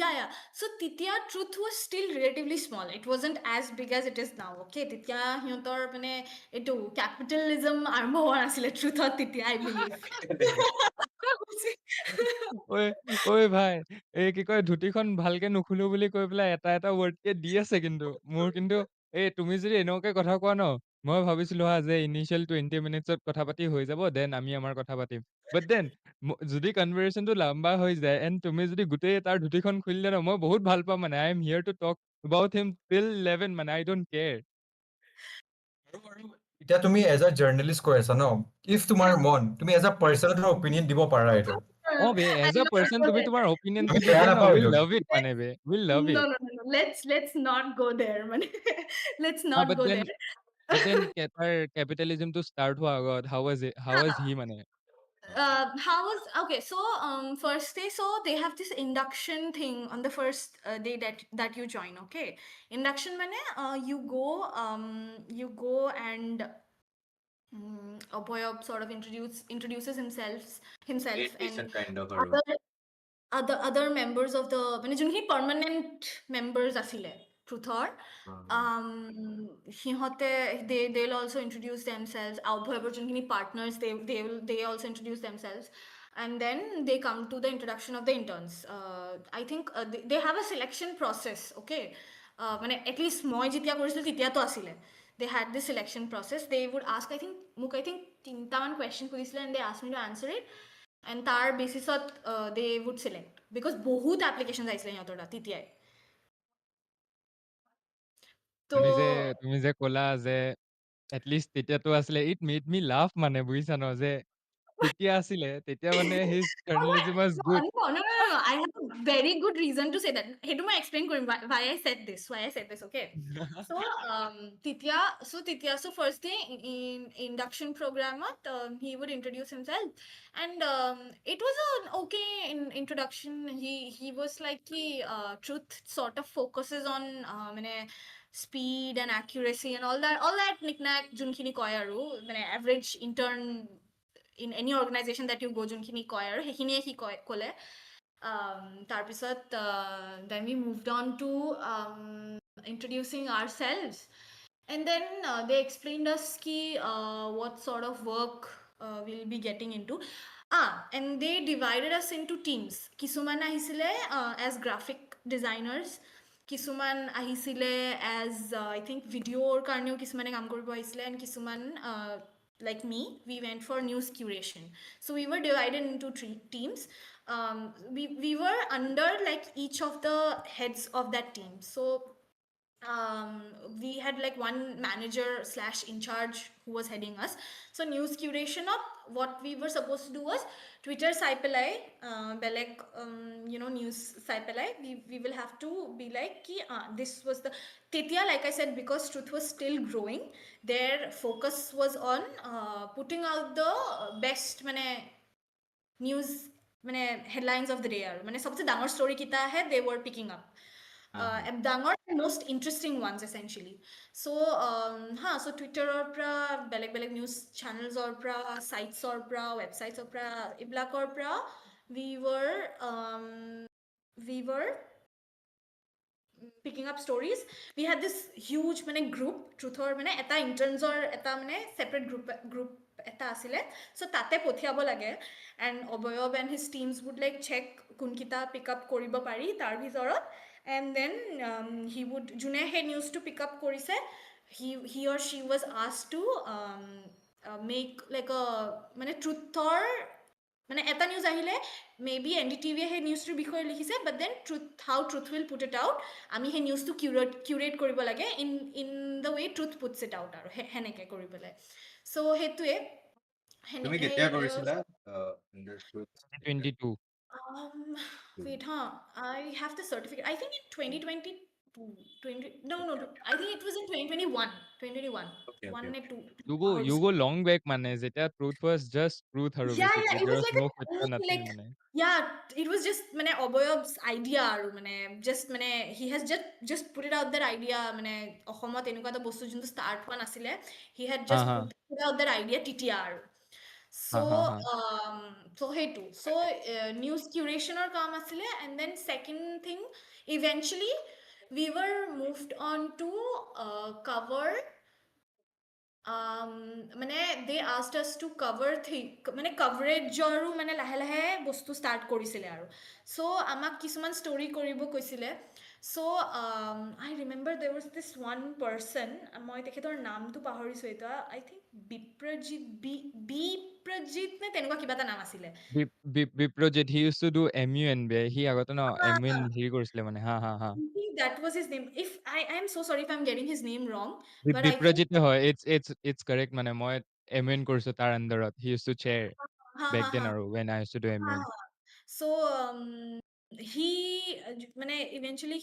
yeah so titya truth was still relatively small it wasn't as big as it is now okay titya hiyotor mane etu capitalism armbho howa nasile truth or titya I believe ঐ ঐ ভাই এই কি কয় ধুতিখন ভালকে নুখুলো বুলি কৈ পেলাই এটা এটা ৱৰ্ডকে দি আছে কিন্তু এই তুমি যদি এনেকুৱাকে কথা কোৱা ন মই ভাবিছিলো হা যে ইনিচিয়েল 20 মিনিটছত কথা পাতি হৈ যাব দেন আমি আমাৰ কথা পাতিম বাট দেন যদি কনভাৰচেশ্যনটো লম্বা হৈ যায় এণ্ড তুমি যদি গোটেই তাৰ ধুতিখন খুলিলে ন মই বহুত ভাল পাম মানে I am here to talk about him till 11 মানে আই ডোন্ট কেয়াৰ এতিয়া তুমি এজ আ জাৰ্নেলিষ্ট কৈ আছা ন ইফ তোমাৰ মন তুমি এজ আ পাৰ্চন তোমাৰ অপিনিয়ন দিব পাৰা এইটো অ বে as a I'm not person তুমি gonna তোমাৰ অপিনিয়নটো আমি দি বেয়া দিয়া ন নাপাওঁ উইল এইটো লাভ ইট মানে বে will love no it no no no let's not go there man let's হা not বাট go then there But then তাৰ capitalism টো start হোৱা আগত how was he মানে how was okay so first day so they have this induction thing on the first day that you join okay induction mane you go and Abhoyab sort of introduces himself and Orientation kind of আৰু other members of the মানে যোনখিনি permanent members আছিলে truthৰ সিহঁতে they'll also introduce themselves Abhoyabৰ যোনখিনি partners they also introduce themselves and then they come to the introduction of the interns I think they have a selection process okay মানে at least মই যেতিয়া কৰিছিলোঁ তেতিয়াতো আছিলে they had this selection process they would ask I think 3টা মান question সুধিছিলে and they asked me to answer it and তাৰ বেচিছত they would select because বহুত applications আহিছিলে সিহঁতৰ তাত তেতিয়াই তো তুমি যে ক'লা যে এটলিষ্ট তেতিয়াতো আছিলে ইট মেড মি লাভ মানে বুজিছা ন যে তেতিয়া আছিলে তেতিয়া মানে his Oh, journalism was good no. I have a very good reason to say that. Hey, do I explain why I said this? Why I said this? Okay. So, so first day in induction program, he would introduce himself, and it was an okay introduction. He was like truth sort of focuses on speed and accuracy and all that knick-knack যোনখিনি কয় আৰু মানে average intern in any organization that you go যোনখিনি কয় আৰু সেইখিনিয়ে সি ক'লে তাৰপিছত then we moved on to introducing ourselves and then they explained us ki what sort of work we'll be getting into and they divided us into teams কিছুমান আহিছিলে as graphic designers কিছুমান আহিছিলে as I think ভিডিঅ'ৰ কাৰণেও কিছুমানে কাম কৰিব আহিছিলে and কিছুমান like me we went for news curation so we were divided into 3 teams we were under like each of the heads of that team so we had like one manager / in charge who was heading us so news curation up what we were supposed to do was Twitter চাই পেলাই বেলেগ news চাই পেলাই we will have to be like ki this was the তেতিয়া like I said because truth was still growing their focus was on putting out the best মানে news মানে headlines of the day আৰু মানে সবচে ডাঙৰ story কিটা আহে they were picking up ডাঙৰ most interesting ones essentially so so টুইটাৰৰ পৰা বেলেগ নিউজ চেনেলছৰ পৰা সাইটছৰ পৰা ৱেবছাইটছৰ পৰা এইবিলাকৰ পৰা we were picking up stories we had this huge মানে group truthৰ মানে এটা internsৰ এটা মানে separate group এটা আছিলে so তাতে পঠিয়াব লাগে and Oboyob and his teams would like check কোনকিটা pick up কৰিব পাৰি তাৰ ভিতৰত and then he would যোনে হে news to pick up কৰিছে he or she was asked to make like a মানে truthৰ মানে এটা নিউজ আহিলে মে বি NDTVয়ে সেই নিউজটোৰ বিষয়ে লিখিছে but then how truth will put it out আমি সেই নিউজটো কিউৰেট কৰিব লাগে in the way truth puts it out আৰু সেনেকৈ কৰি পেলাই চ' সেইটোৱে তুমি সেই কেতিয়া কৰিছিলা Under Truth? 2022 wait, huh? I have the certificate. I think in 2022, 20, no, no, no, I think it was in 2021, 2021, Okay, one okay. or two. you go long back মানে যেতিয়া truth was just truth আৰু Yeah, basically yeah, it there was was like no a সত্য tiny, নাছিল like, মানে yeah, it was just মানে অবয়ব's idea আৰু মানে just মানে he has just put it out that idea মানে অসমত এনেকুৱা এটা বস্তু যোনটো start হোৱা নাছিলে he had হা just হা put out that idea তেতিয়া আৰু হা so হা হা so সেইটো so news curationৰ কাম আছিলে and then second thing eventually we were moved on to cover মানে they asked us to cover মানে কভাৰেজৰো মানে লাহে লাহে বস্তু ষ্টাৰ্ট কৰিছিলে আৰু চ' আমাক কিছুমান ষ্টৰি কৰিব কৈছিলে চ' I remember there was this one person মই তেখেতৰ নামটো পাহৰিছোঁ এতিয়া I think বিপ্ৰজিত নে তেনেকুৱা কিবা এটা নাম আছিলে বিপ্ৰজিত he used to do MUNB সি আগতে ন MUN হেৰি কৰিছিলে মানে হা হা হা I think that was his name if I am so sorry if I'm getting his name wrong but I think বিপ্ৰজিতে হয় it's correct মানে মই MUN কৰিছো তাৰ আণ্ডাৰত he used to chair হা back হা then হা আৰু when I used to do MUN so he মানে eventually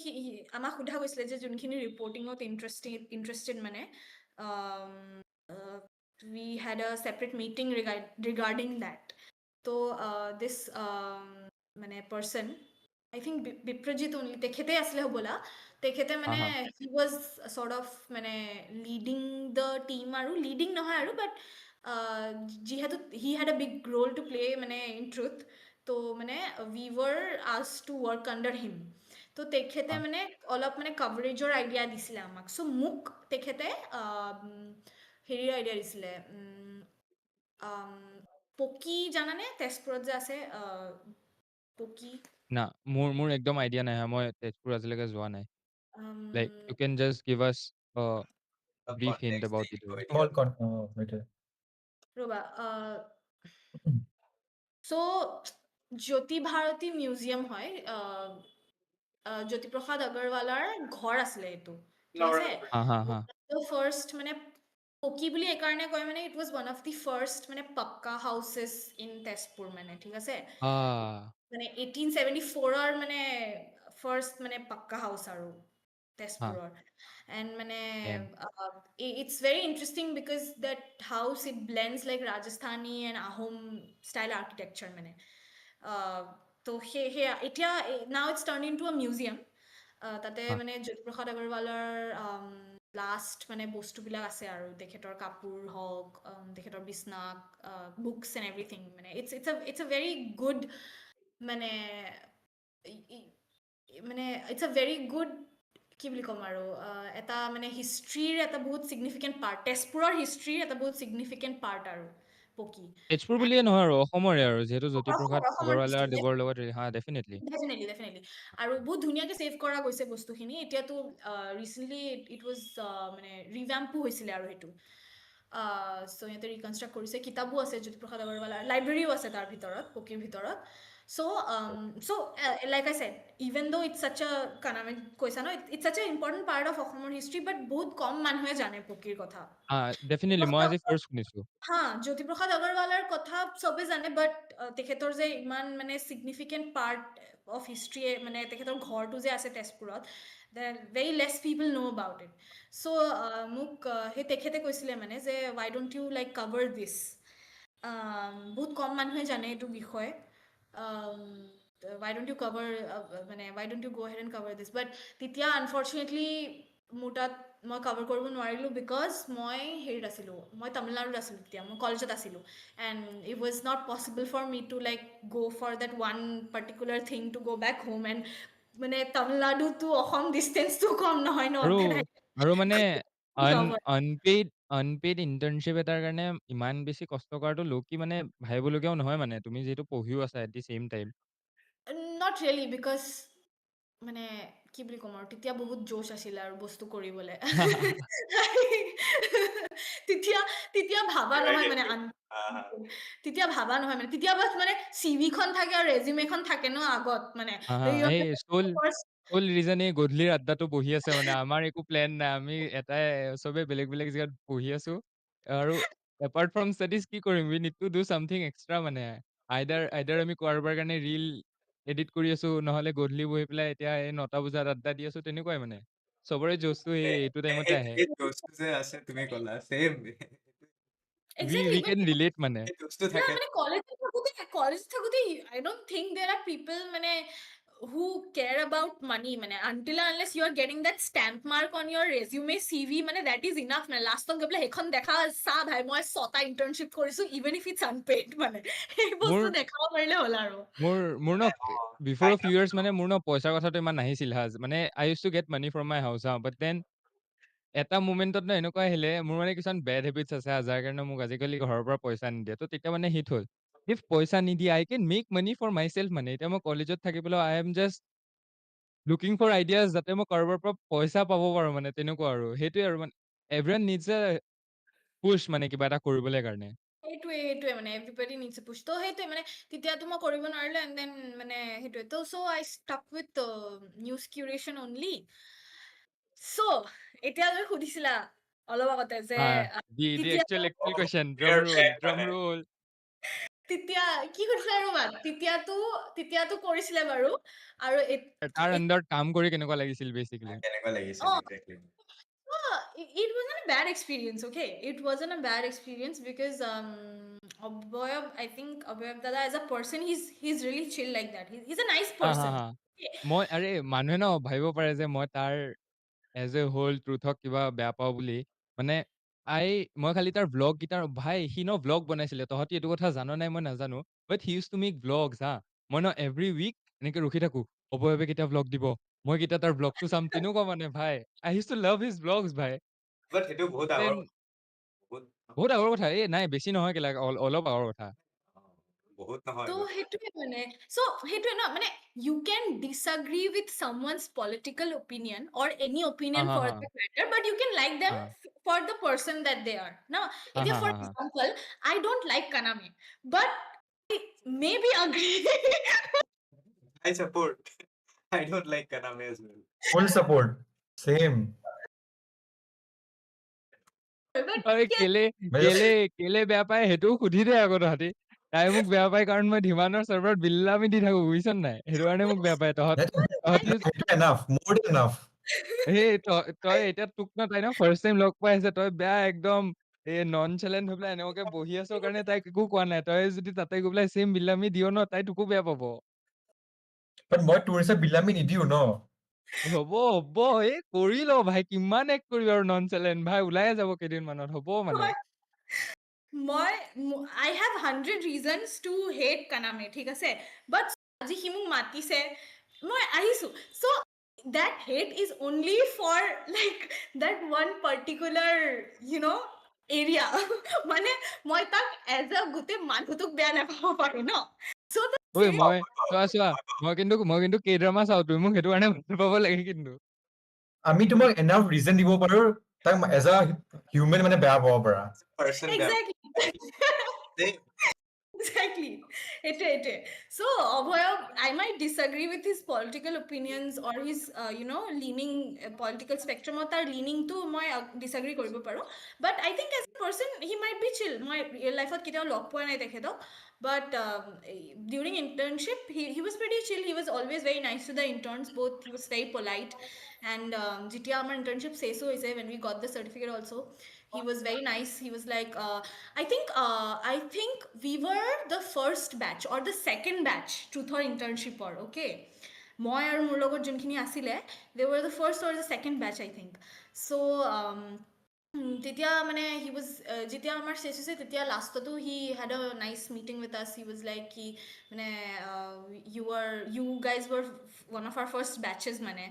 আমাক সোধা গৈছিলে যে যোনখিনি ৰিপৰ্টিঙত ইণ্টাৰেষ্টেড মানে um, we had a separate meeting regarding that so this মানে person I think বিপ্ৰজিত only তেখেতে আছিলে হ'বলা তেখেতে হা মানে হা he was sort of মানে leading the team আৰু leading নহয় আৰু but যিহেতু he had a big role to play মানে in truth তো মানে we were asked to work under him তো তেখেতে হা মানে অলপ মানে কভাৰেজৰ আইডিয়া দিছিলে আমাক চ' মোক তেখেতে হেৰিৰ আইডিয়া দিছিলে পকি জানানে তেজপুৰত যে আছে পকি না মোৰ একদম আইডিয়া নাই হা মই তেজপুৰ আজিলৈকে যোৱা নাই like you can just give us a The brief hint context about দেখি it কৈ দিয়া। Small con সেইটোৱে ৰ'বা চ' জ্যোতি ভাৰতী মিউজিয়াম হয় জ্যোতিপ্ৰসাদ আগৰৱালাৰ ঘৰ আছিলে এইটো ঠিক আছে হা হা হা ফাৰ্ষ্ট মানে পকি বুলি এইকাৰণে কয় মানে it was one of the first মানে পাক্কা হাউচেছ ইন তেজপুৰ মানে ঠিক আছে ah মানে 1874ৰ মানে ফাৰ্ষ্ট মানে পাক্কা হাউচ আৰু হা তেজপুৰৰ এণ্ড মানে damn it's very interesting because that house it blends like Rajasthani and Ahom style architecture মানে তো সেয়া এতিয়া now it's turn into a museum তাতে হা মানে জ্যোতিপ্ৰসাদ আগৰৱালাৰ লাষ্ট মানে বস্তুবিলাক আছে আৰু তেখেতৰ কাপোৰ হওক তেখেতৰ বিছনা বুকছ এণ্ড এভৰিথিং মানে ইটছ আ ভেৰি গুড মানে মানে ইটছ আ ভেৰি গুড কি বুলি ক'ম আৰু এটা মানে হিষ্ট্ৰীৰ এটা বহুত ছিগনিফিকেণ্ট পাৰ্ট তেজপুৰৰ হিষ্ট্ৰীৰ এটা বহুত ছিগনিফিকেণ্ট পাৰ্ট আৰু পকি তেজপুৰ বুলিয়ে নহয় আৰু অসমৰে আৰু যিহেতু জ্যোতিপ্ৰসাদ অসমৰ আগৰৱালা হিষ্ট্ৰী দেৱৰ লগত হা ডেফিনেটলি ডেফিনেটলি আৰু বহুত ধুনীয়াকৈ ছেভ কৰা গৈছে বস্তুখিনি এতিয়াতো ৰিচেণ্টলি ইট ৱাজ মানে ৰিভেম্পো হৈছিলে আৰু সেইটো চ' সিহঁতে ৰিকনষ্ট্ৰাক্ট কৰিছে কিতাপো আছে জ্যোতিপ্ৰসাদ আগৰৱালাৰ লাইব্ৰেৰীও আছে তাৰ ভিতৰত পকীৰ ভিতৰত so' like I said even though it's such a কানামে কৈছা ন it's such a important part of অসমৰ হিষ্ট্ৰী বাট বহুত কম মানুহে জানে পকীৰ কথা হা ডেফিনেটলি মই আজি ফাৰ্ষ্ট শুনিছো হা জ্যোতিপ্ৰসাদ আগৰৱালাৰ কথা চবে জানে বাট তেখেতৰ যে ইমান মানে ছিগনিফিকেণ্ট পাৰ্ট অফ হিষ্ট্ৰীয়ে মানে তেখেতৰ ঘৰটো যে আছে তেজপুৰত very less people know' about it so' মোক সেই তেখেতে কৈছিলে মানে যে why don't you like cover this বহুত কম মানুহে জানে এইটো বিষয়ে ৱাই ডোণ্ট ইউ কভাৰ মানে why don't you go' ahead and cover this but তেতিয়া আনফৰ্চুনেটলি মোৰ তাত মই কভাৰ কৰিব নোৱাৰিলোঁ বিকজ মই হেৰিত আছিলোঁ মই তামিলনাডুত আছিলোঁ তেতিয়া মই কলেজত আছিলোঁ and it was not possible for me to like go' for that one particular thing to go' back home and মানে তামিলনাডু অসম ডিষ্টেঞ্চটো কম নহয় ন আৰু আৰু মানে cover. আনপেইড ইণ্টাৰ্ণশ্বিপ এটাৰ কাৰণে ইমান বেছি কষ্ট কৰাটো লোকি মানে ভাবিবলগীয়াও নহয় মানে তুমি যিহেতু পঢ়িও আছা at the same time Not really because মানে কি বুলি ক'ম আৰু তেতিয়া বহুত জোচ আছিলে আৰু বস্তু কৰিবলৈ তেতিয়া তেতিয়া ভাবা I নহয় get মানে you. Uh, তেতিয়া ভাবা নহয় মানে তেতিয়া বাছ মানে চিভিখন থাকে আৰু ৰেজিউমেখন থাকে ন আগত মানে এই সিহঁতে চল first চল ৰিজন এই গধূলিৰ আড্ডাটো বহি আছে মানে আমাৰ একো প্লেন নাই আমি এটাই চবে বেলেগ বেলেগ জেগাত বহি আছো আৰু এপাৰ্ট ফ্ৰম ষ্টাডিজ কি কৰিম we need to do something extra মানে আইদাৰ আমি কাৰোবাৰ কাৰণে ৰিল এডিট কৰি আছো নহলে গধূলি বহি পেলাই এতিয়া এই 9টা বজাত আড্ডা দি আছো তেনেকুৱাই মানে চবৰে জোচটো এইটো টাইমতে আহে এই বস্তু যে আছে তুমি ক'লা same exactly we but can relate মানে এই বস্তু না থাকে মানে কলেজ থাকোতে I don't think there are people মানে who care about money মানে until and unless you are getting that stamp mark on your resume CV মানে that is enough মানে লাষ্টত গৈ পেলাই সেইখন দেখা চা ভাই মই 6টা ইন্টাৰ্ণশ্বিপ কৰিছো even if it's unpaid মানে সেই বস্তু মোৰ দেখাব পাৰিলে হ'ল আৰু মোৰ মোৰ ন before kind few of years মানে মোৰ ন পইচাৰ কথাটো ইমান নাহিছিল হাজ মানে I use to get money from my house হা বাট দেন এটা মোমেণ্টত ন এনেকুৱা আহিলে মোৰ মানে কিছুমান বেড হেবিটছ আছে যাৰ কাৰণে মোক আজিকালি ঘৰৰ পৰা পইচা নিদিয়ে তো তেতিয়া মানে হিট হ'ল ইফ পইচা নিদিয়ে I can make money for myself মানে এতিয়া মই কলেজত থাকি পেলাই I am just looking for ideas যাতে মই কাৰোবাৰ পৰা পইচা পাব পাৰো মানে তেনেকুৱা আৰু সেইটোৱে আৰু মানে এভৰিৱান নিডছ এ পুছ মানে কিবা এটা কৰিবলৈ কাৰণে সেইটোৱে মানে এভৰিবডি নিডছ এ পুsh তো সেইটোৱে মানে তেতিয়াতো মই কৰিব নোৱাৰিলো এণ্ড দেন মানে সেইটোৱে তো so' I stuck with news curation only so' এতিয়া তুমি সুধিছিলা অলপ আগতে যে হা দি তেতিয়া actual question drum fair role fair drum মানে ৰোল তেতিয়া কি কৰিছিলে আৰু তেতিয়াতো কৰিছিলে বাৰু আৰু তাৰ আণ্ডাৰত কাম কৰি কেনেকুৱা লাগিছিল বেচিকেলি কেনেকুৱা লাগিছিল অ exactly it wasn't a bad experience, okay? It wasn't a bad experience because Abhoyab, I think Abhoyab Dada as a person, he's really chill like that. He's a nice হা হা person. হা Okay. মই আৰে মানুহে ন ভাবিব পাৰে যে মই তাৰ এজ এ হোল ট্ৰুথক কিবা বেয়া পাওঁ বুলি মানে মই খালি তাৰ ব্লগ কেইটাৰ ভাই সি ন ব্লগ বনাইছিলে তহঁতি এইটো কথা জানো নাই মই নাজানো but he use to make blogs হা মই ন এভৰি উইক এনেকে ৰখি থাকো অবয়বে কেতিয়া ব্লগ দিব মই কেতিয়া তাৰ ব্লগটো চাম তেনেকুৱা মানে ভাই I use to love his blogs ভাই but সেইটো বহুত দেন আগৰ বহুত বহুত আগৰ কথা এই নাই বেছি নহয় কেলা অলপ আগৰ কথা বহুত নহয় So but সেইটোৱে মানে সেইটোৱে ন মানে you can disagree with someone's political opinion or any হা opinion হা for হা that matter, but you can like them হা for the person that they are. Now, হা এতিয়া হা for হা হা example, I don't like Kaname, but I maybe agree. I support I don't like Kaname as well Full support. Same. But আৰে yeah, কেলে मैं কেলে just কেলে বেয়া পায় সেইটোও সুধি দে আকৌ তহঁতি তাই মোক বেয়া পায় কাৰণ মই ধিমানৰ চাৰ্ভাৰত বিল্লামি দি থাকো বুজিছ নাই সেইটো কাৰণে মোক বেয়া পায় তহঁতি enough. More than enough. এই তই এতিয়া তোক ন তাই ন ফাৰ্ষ্ট টাইম লগ পাই আছে তই বেয়া একদম এই নন চেলেণ্ট হৈ পেলাই এনেকুৱাকে বহি আছ কাৰণে তাইক একো কোৱা নাই তই যদি তাতে গৈ পেলাই চেম বিল্লামি দিয় ন তাই তোকো বেয়া পাব But মই তোৰ হিচাপ বিলামি নিদিও ন হ'ব এই কৰি ল ভাই কিমান এক কৰিবি আৰু নন চেলেণ্ট ভাই ওলাইয়ে যাব কেইদিনমানত হ'ব মানে I have 100 reasons to hate Kaname, ঠিক আছে? But আজি সি মোক মাতিছে, মই আহিছো. So that hate is only for like that one particular, you know, area. মানে মই তাক as a গোটেই মানুহটোক বেয়া নাপাব পাৰো ন? So the ঐ same চোৱা মই কিন্তু কে ড্ৰামা চাওঁ তুমি মোক সেইটো কাৰণে ভাল পাব লাগে কিন্তু আমি তোমাক এনাফ ৰিজন দিব পাৰো তাক এজ আ হিউমেন মানে বেয়া পাব পাৰা person exactly. they Exactly. It. So, Abhayav, I might disagree with his political opinions or his, leaning political spectrum or তাৰ leaning to মই disagree কৰিব পাৰো. But I think as a person, he might be chill. মই real life কেতিয়াও লগ পোৱা নাই তেখেতক. But during internship, he was pretty chill. He was always very nice to the interns. Both he was very polite. And যেতিয়া আমাৰ internship শেষ হৈছে, when we got the certificate also, he was very nice. He was like, I think we were the first batch or the second batch truth or internship or okay. মই আৰু মোৰ লগত যোনখিনি আছিলে they were the first or the second batch I think. So তেতিয়া মানে he was যেতিয়া আমাৰ শেষ হৈছে তেতিয়া লাষ্টতো he had a nice meeting with us. He was like কি মানে you guys were one of our first batches মানে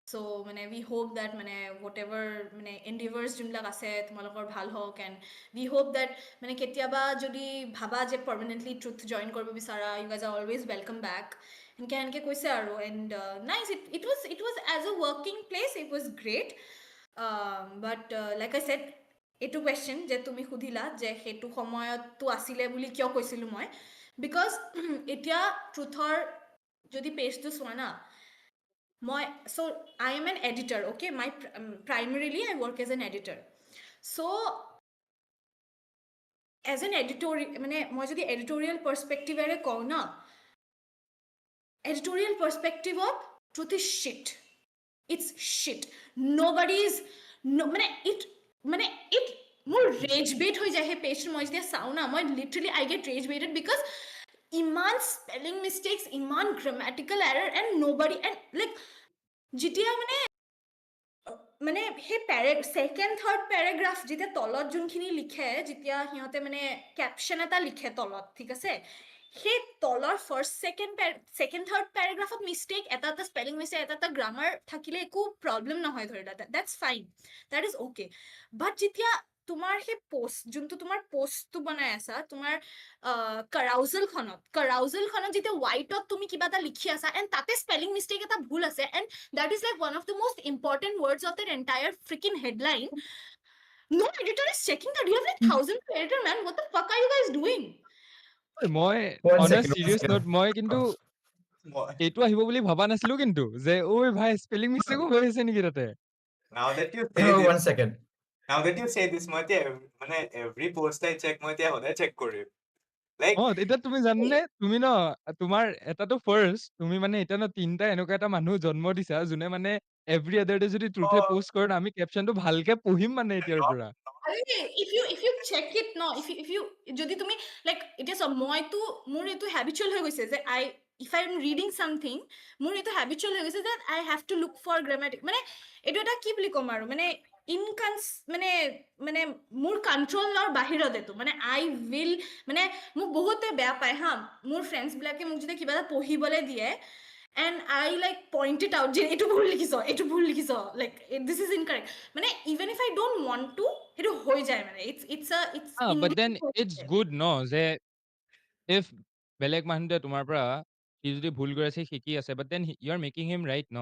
So মানে we hope that মানে whatever মানে endeavors যোনবিলাক আছে তোমালোকৰ ভাল হওক, and we hope that মানে কেতিয়াবা যদি ভাবা যে permanently truth join কৰিব বিচাৰা, you guys are always welcome back এনেকে কৈছে আৰু, and nice, it was as a working place it was great, but like I said, এইটো question যে তুমি সুধিলা যে সেইটো সময়তটো আছিলে বুলি কিয় কৈছিলো মই, because এতিয়া truthৰ যদি পেজটো চোৱা না, so I am an editor, okay, my primarily I work as an editor, so as an editorial মানে মই যদি editorial perspective এৰে কওঁ না, editorial perspective of truth is shit, it's shit, nobody's no মানে it মোৰ rage bait হৈ যায় সেই পেজটো মই যেতিয়া চাওঁ না, মই literally I get rage baited because ইমান spelling mistakes, ইমান grammatical error, and nobody, and like যেতিয়া মানে সেই ছেকেণ্ড থাৰ্ড পেৰাগ্ৰাফ যেতিয়া তলত যোনখিনি লিখে, যেতিয়া সিহঁতে মানে কেপশ্যন এটা লিখে তলত, ঠিক আছে, সেই তলৰ ফাৰ্ষ্ট ছেকেণ্ড থাৰ্ড পেৰাগ্ৰাফত মিষ্টেক এটা স্পেলিং মিষ্টেক এটা গ্ৰামাৰ থাকিলে একো প্ৰব্লেম নহয়, ধৰি লোৱা that's fine, that is okay, but যেতিয়া তোমাৰ সেই যোনটো তোমাৰ পোষ্টটো বনাই আছা, তোমাৰ কাৰাউজেলখনত যেতিয়া হোৱাইটত তুমি কিবা এটা লিখি আছা এণ্ড তাতে স্পেলিং মিষ্টেক এটা ভুল আছে, and that is like one of the most important words of that entire freaking headline. No editor is checking that. You have like thousands of editor, man. What the fuck are you guys doing? মই One on a second, one serious second. note, মই কিন্তু মই- এইটো আহিব বুলি ভবা নাছিলো, কিন্তু যে ঐ ভাই স্পেলিং মিষ্টেকো হৈ আছে নেকি তাতে। now that you say Oh, this, 1 second. মই এতিয়া মানে every post I check মই এতিয়া সদায় check কৰিম, like এতিয়া তুমি জানানে, তুমি ন তোমাৰ এটাতো ফাৰ্ষ্ট, তুমি মানে এতিয়া ন তিনটা এনেকুৱা এটা মানুহ জন্ম দিছা যোনে মানে এভৰি আদাৰ ডে যদি ট্ৰুথে পোষ্ট কৰে না, আমি কেপশ্যনটো ভালকে পঢ়িম মানে এতিয়াৰ পৰা। If you check it, no, if you যদি তুমি like it is a মইতো মোৰ এইটো habitual হৈ গৈছে যে if I am reading something, মোৰ এইটো habitual হৈ গৈছে that I have to look for grammatic, মানে এইটো এটা কি বুলি ক'ম আৰু, মানে মানে মোৰ কণ্ট্ৰলৰ বাহিৰত এইটো, মানে I will, মানে মোক বহুতে বেয়া পায় হা, মোৰ ফ্ৰেণ্ডছ বিলাকে মোক যদি কিবা এটা পঢ়িবলৈ দিয়ে and I like point it out যে এইটো ভুল লিখিছ, like this is incorrect, মানে even if I don't want to, সেইটো হৈ যায়, মানে it's বাট দেন inbuilt হৈ ইটছ যায়। গুড ন, যে ইফ বেলেগ মানুহটোৱে তোমাৰ পৰা সি যদি ভুল কৰি আছে শিকি আছে, but then you are making him right ন,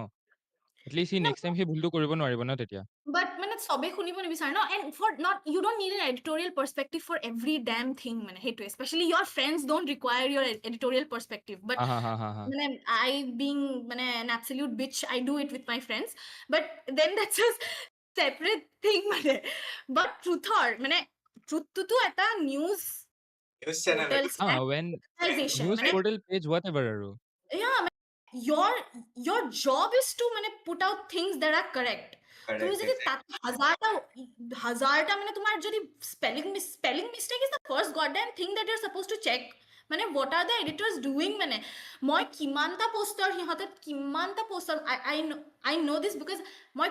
এটলিষ্ট সি No, নেক্সট টাইম সেই ভুলটো কৰিব নোৱাৰিব ন তেতিয়া। but মানে চবে শুনিব নিবিচাৰে ন, and for not, you don't need an editorial perspective for every damn thing, মানে সেইটো, especially your friends don't require your editorial perspective, but হা হা হা হা মানে I being মানে an absolute bitch, I do it with my friends, but then that's a separate thing, মানে but মানে ট্ৰুথটোতো এটা নিউজ news channel portal এইটো। when organization, news মানে portal page whatever আৰু yeah, your job is to মানে put out things that are correct. তুমি correct, যদি exactly. তাত হাজাৰটা মানে তোমাৰ যদি spelling mistake is the first goddamn thing that you're supposed to check, মানে what are the editors doing, মানে মই কিমানটা পোষ্টৰ I know this because মই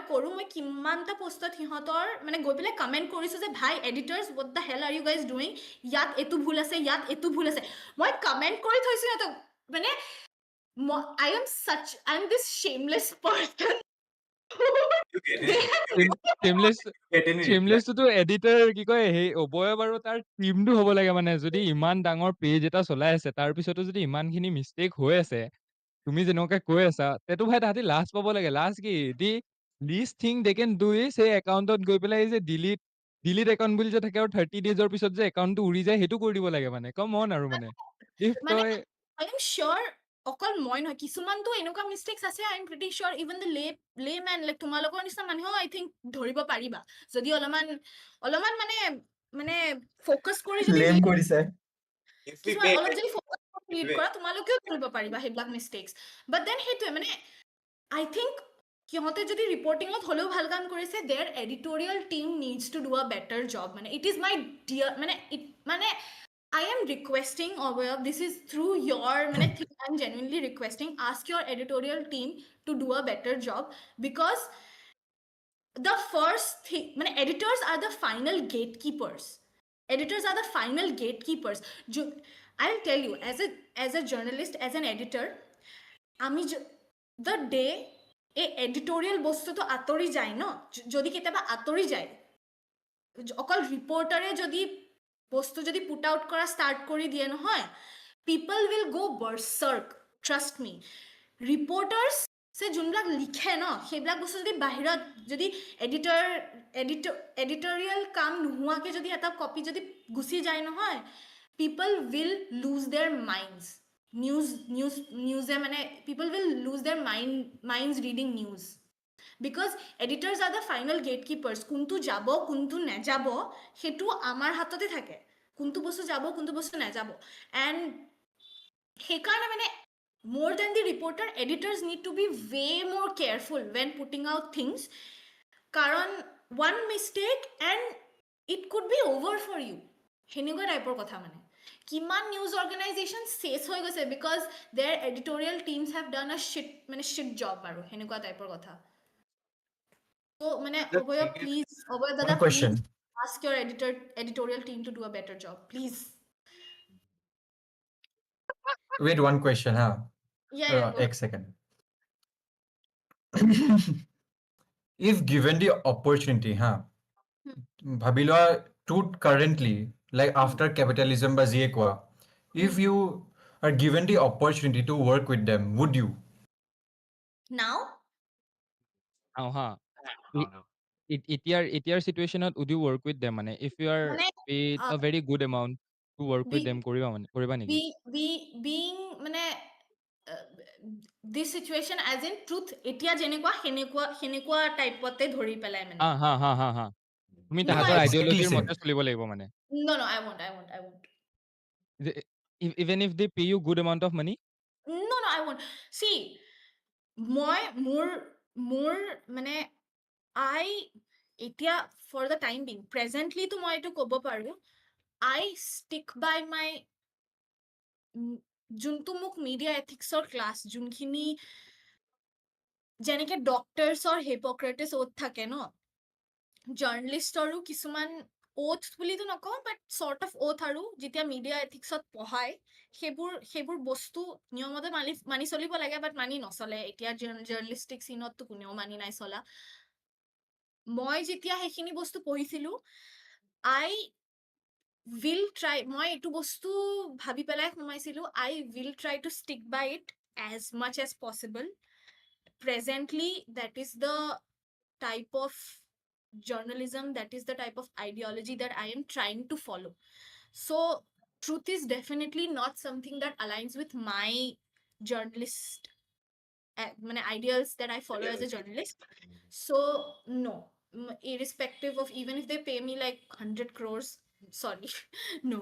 কিমানটা পোষ্টত সিহঁতৰ মানে গৈ পেলাই কমেণ্ট কৰিছো যে ভাই editors, what the hell are you guys doing, ইয়াত এইটো ভুল আছে, মই কমেণ্ট কৰি থৈছো সিহঁতক, মানে I am this shameless person. You get any shameless get any reply? শেমলেছটোতো এডিটাৰ কি কয় সেই অবয়ব আৰু তাৰ টিমটো হ'ব লাগে, মানে যদি ইমান ডাঙৰ পেজ এটা চলাই আছে তাৰ পিছতো যদি ইমানখিনি মিষ্টেক হৈ আছে, তুমি যেনেকুৱাকে কৈ আছা, তেতো ভাই তাহাঁতি লাজ পাব লাগে। লাজ কি, the least thing they can do is সেই একাউণ্টত গৈ পেলাই যে ডিলিট একাউণ্ট বুলি যে থাকে আৰু 30 ডেজৰ পিছত যে একাউণ্টটো উৰি যায়, সেইটো কৰি দিব লাগে, মানে কম অন আৰু মানে ইফ মানে তই I am sure অকল মই নহয়, কিছুমানতো এনেকুৱা মিষ্টেক্স আছে, I am pretty sure even the layman, like তোমালোকৰ নিচিনা মানুহেও I think ধৰিব পাৰিবা, যদি অলপমান মানে ফ'কাছ কৰি যদি Lame read, কৰিছে। If we কিছুমান wait, অলপ যদি ফ'কাছ কৰি read wait, কৰা, তোমালোকেও ধৰিব পাৰিবা সেইবিলাক মিষ্টেক্স, বাট দেন সেইটোৱে মানে I think সিহঁতে যদি ৰিপৰ্টিঙত হ'লেও ভাল কাম কৰিছে, their editorial team needs to do a better job, মানে it is my dear, মানে I am requesting, Obhayav, this is through your thing, I'm genuinely requesting, ask your editorial team to do a better job, because the first thing, editors are the final gatekeepers. I'll tell you, as a journalist, as an editor, the day এই editorial বস্তুটো আঁতৰি যায় ন, যদি কেতিয়াবা আঁতৰি যায়, অকল ৰিপৰ্টাৰে যদি বস্তু যদি পুট আউট কৰা ষ্টাৰ্ট কৰি দিয়ে নহয়, পিপল উইল গ' বাৰ্চাৰ্ক, ট্ৰাষ্ট মি। ৰিপৰ্টাৰ্ছে যোনবিলাক লিখে ন, সেইবিলাক বস্তু যদি বাহিৰত যদি এডিটৰিয়েল কাম নোহোৱাকৈ যদি এটা কপি যদি গুচি যায় নহয়, people will lose their minds. নিউজে মানে people will lose their minds reading news, because editors are the final gatekeepers. কোনটো যাব কোনটো নাযাব সেইটো আমাৰ হাততে থাকে, কোনটো বস্তু যাব কোনটো বস্তু নাযাব। এণ্ড সেইকাৰণে মানে more than the reporter, editors need to be way more careful when putting out things, karon one mistake and it could be over for you, সেনেকুৱা টাইপৰ কথা। মানে কিমান নিউজ অৰ্গেনাইজেশ্যন চেছ হৈ গৈছে because their editorial teams have done a shit, মানে sheet job আৰু সেনেকুৱা টাইপৰ কথা। So মানে The অবয় thing is, প্লিজ, অবয় দাদা One question. Please ask your editorial team to do a better job, please. Wait, one question, huh? Yeah, go Ek second. If given the opportunity, huh? ভাবি লোৱা truth currently, like after capitalism বা যিয়ে কোৱা, if you are given the opportunity to work with them, would you? now হা no, no. এতিয়াৰ চিটুৱেশ্যনত would you work with them, মানে if you are মানে paid a very good amount to work with them, কৰিবা নেকি? being মানে this situation as in truth এতিয়া যেনেকুৱা সেনেকুৱা টাইপতে ধৰি পেলাই মানে। হা হা হা হা হা তুমি No, তাহাঁতৰ I won't. Exactly আইডিঅলজিৰ same. মতে চলিব লাগিব মানে, No, I won't. Even if they pay you good amount of money. No, I won't. See, মোৰ মানে I এতিয়া for the time being, presently তো মই এইটো ক'ব পাৰো, I stick by my যোনটো মোক মিডিয়া এথিক্সৰ ক্লাছ, যোনখিনি যেনেকে ডক্টৰছৰ হিপক্ৰেটিছ ওথ থাকে ন, জাৰ্ণলিষ্টৰো কিছুমান ওথ বুলিতো নকওঁ, বাট চৰ্ট অফ ওথ, আৰু যেতিয়া মিডিয়া এথিক্সত পঢ়ায় সেইবোৰ বস্তু নিয়মতে মানি চলিব লাগে, বাট মানি নচলে। এতিয়া জাৰ্ণলিষ্টিক চিনততো কোনেও মানি নাই চলা। মই যেতিয়া সেইখিনি বস্তু পঢ়িছিলো, আই উইল ট্ৰাই, মই এইটো বস্তু ভাবি পেলাই সোমাইছিলো, I will try to stick by it as much as possible. Presently, that is the type of journalism, that is the type of ideology that I am trying to follow. So truth is definitely not something that aligns with my journalist ideals that I follow as a journalist. So no, irrespective of even if they pay me like 100 crores, sorry. No.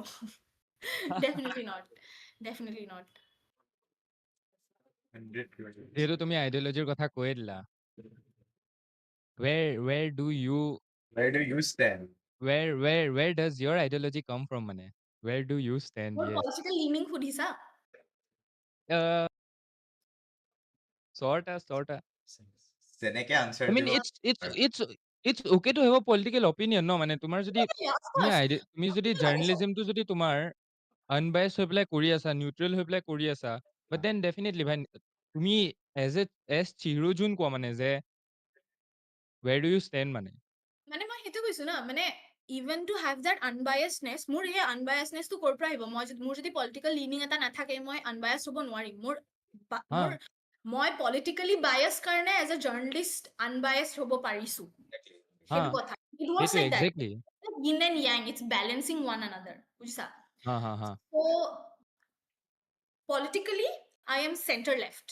Definitely not. 100 crores. যিহেতু তুমি আইডিঅলজিৰ কথা কৈয়ে দিলা, where do you Where do you stand? where does your ideology come from, মানে where do you stand? What Yes. political leaning সুধিছা? uh, sorta যেনেকে answer I mean, দিব it's okay to have a political opinion, no? মানে তোমাৰ যদি Yeah, of course. তুমি যদি জাৰ্ণলিজমটো যদি তোমাৰ আনবায়াস হৈ পেলাই কৰি আছা, নিউট্ৰেল হৈ পেলাই কৰি আছা, বাট দেন ডেফিনেটলি ভাই, তুমি এজ চিৰোজুন কোৱা মানে যে where do you stand মানে। মানে মই সেইটো কৈছো না, মানে even to have that unbiasedness, মোৰ সেই unbiasednessটো ক'ৰ পৰা আহিব? মোৰ যদি পলিটিকেল লিনিং এটা নাথাকে, মই unbiased হ'ব নোৱাৰিম। হা মই পলিটিকেলি বায়াস কাৰণে এজ এ জাৰ্ণলিষ্ট আনবায়াসড হ'ব পাৰিছো, হা সেইটো কথা। It was সেইটোৱে like that. Exactly. Yin and yang, it's balancing one another, বুজিছা? হা হা হা So politically I am center left,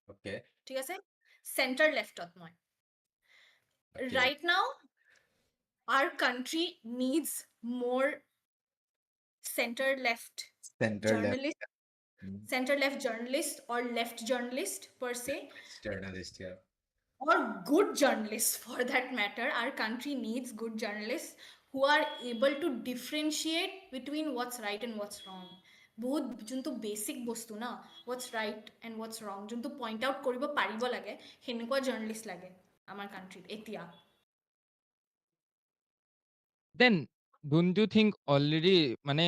okay ঠিক আছে? center leftত মই। Right now our country needs more center left centre journalist, center left journalist or left journalist per se, journalist or good journalists for that matter. Our country needs good journalists who are able to differentiate between what's right and what's wrong. বহুত যোনটো basic বস্তু না, what's right and what's wrong, যোনটো point out কৰিব পাৰিব লাগে, সেনেকুৱা জাৰ্ণলিষ্ট লাগে আমাৰ কাণ্ট্ৰিত এতিয়া। then don't you think already মানে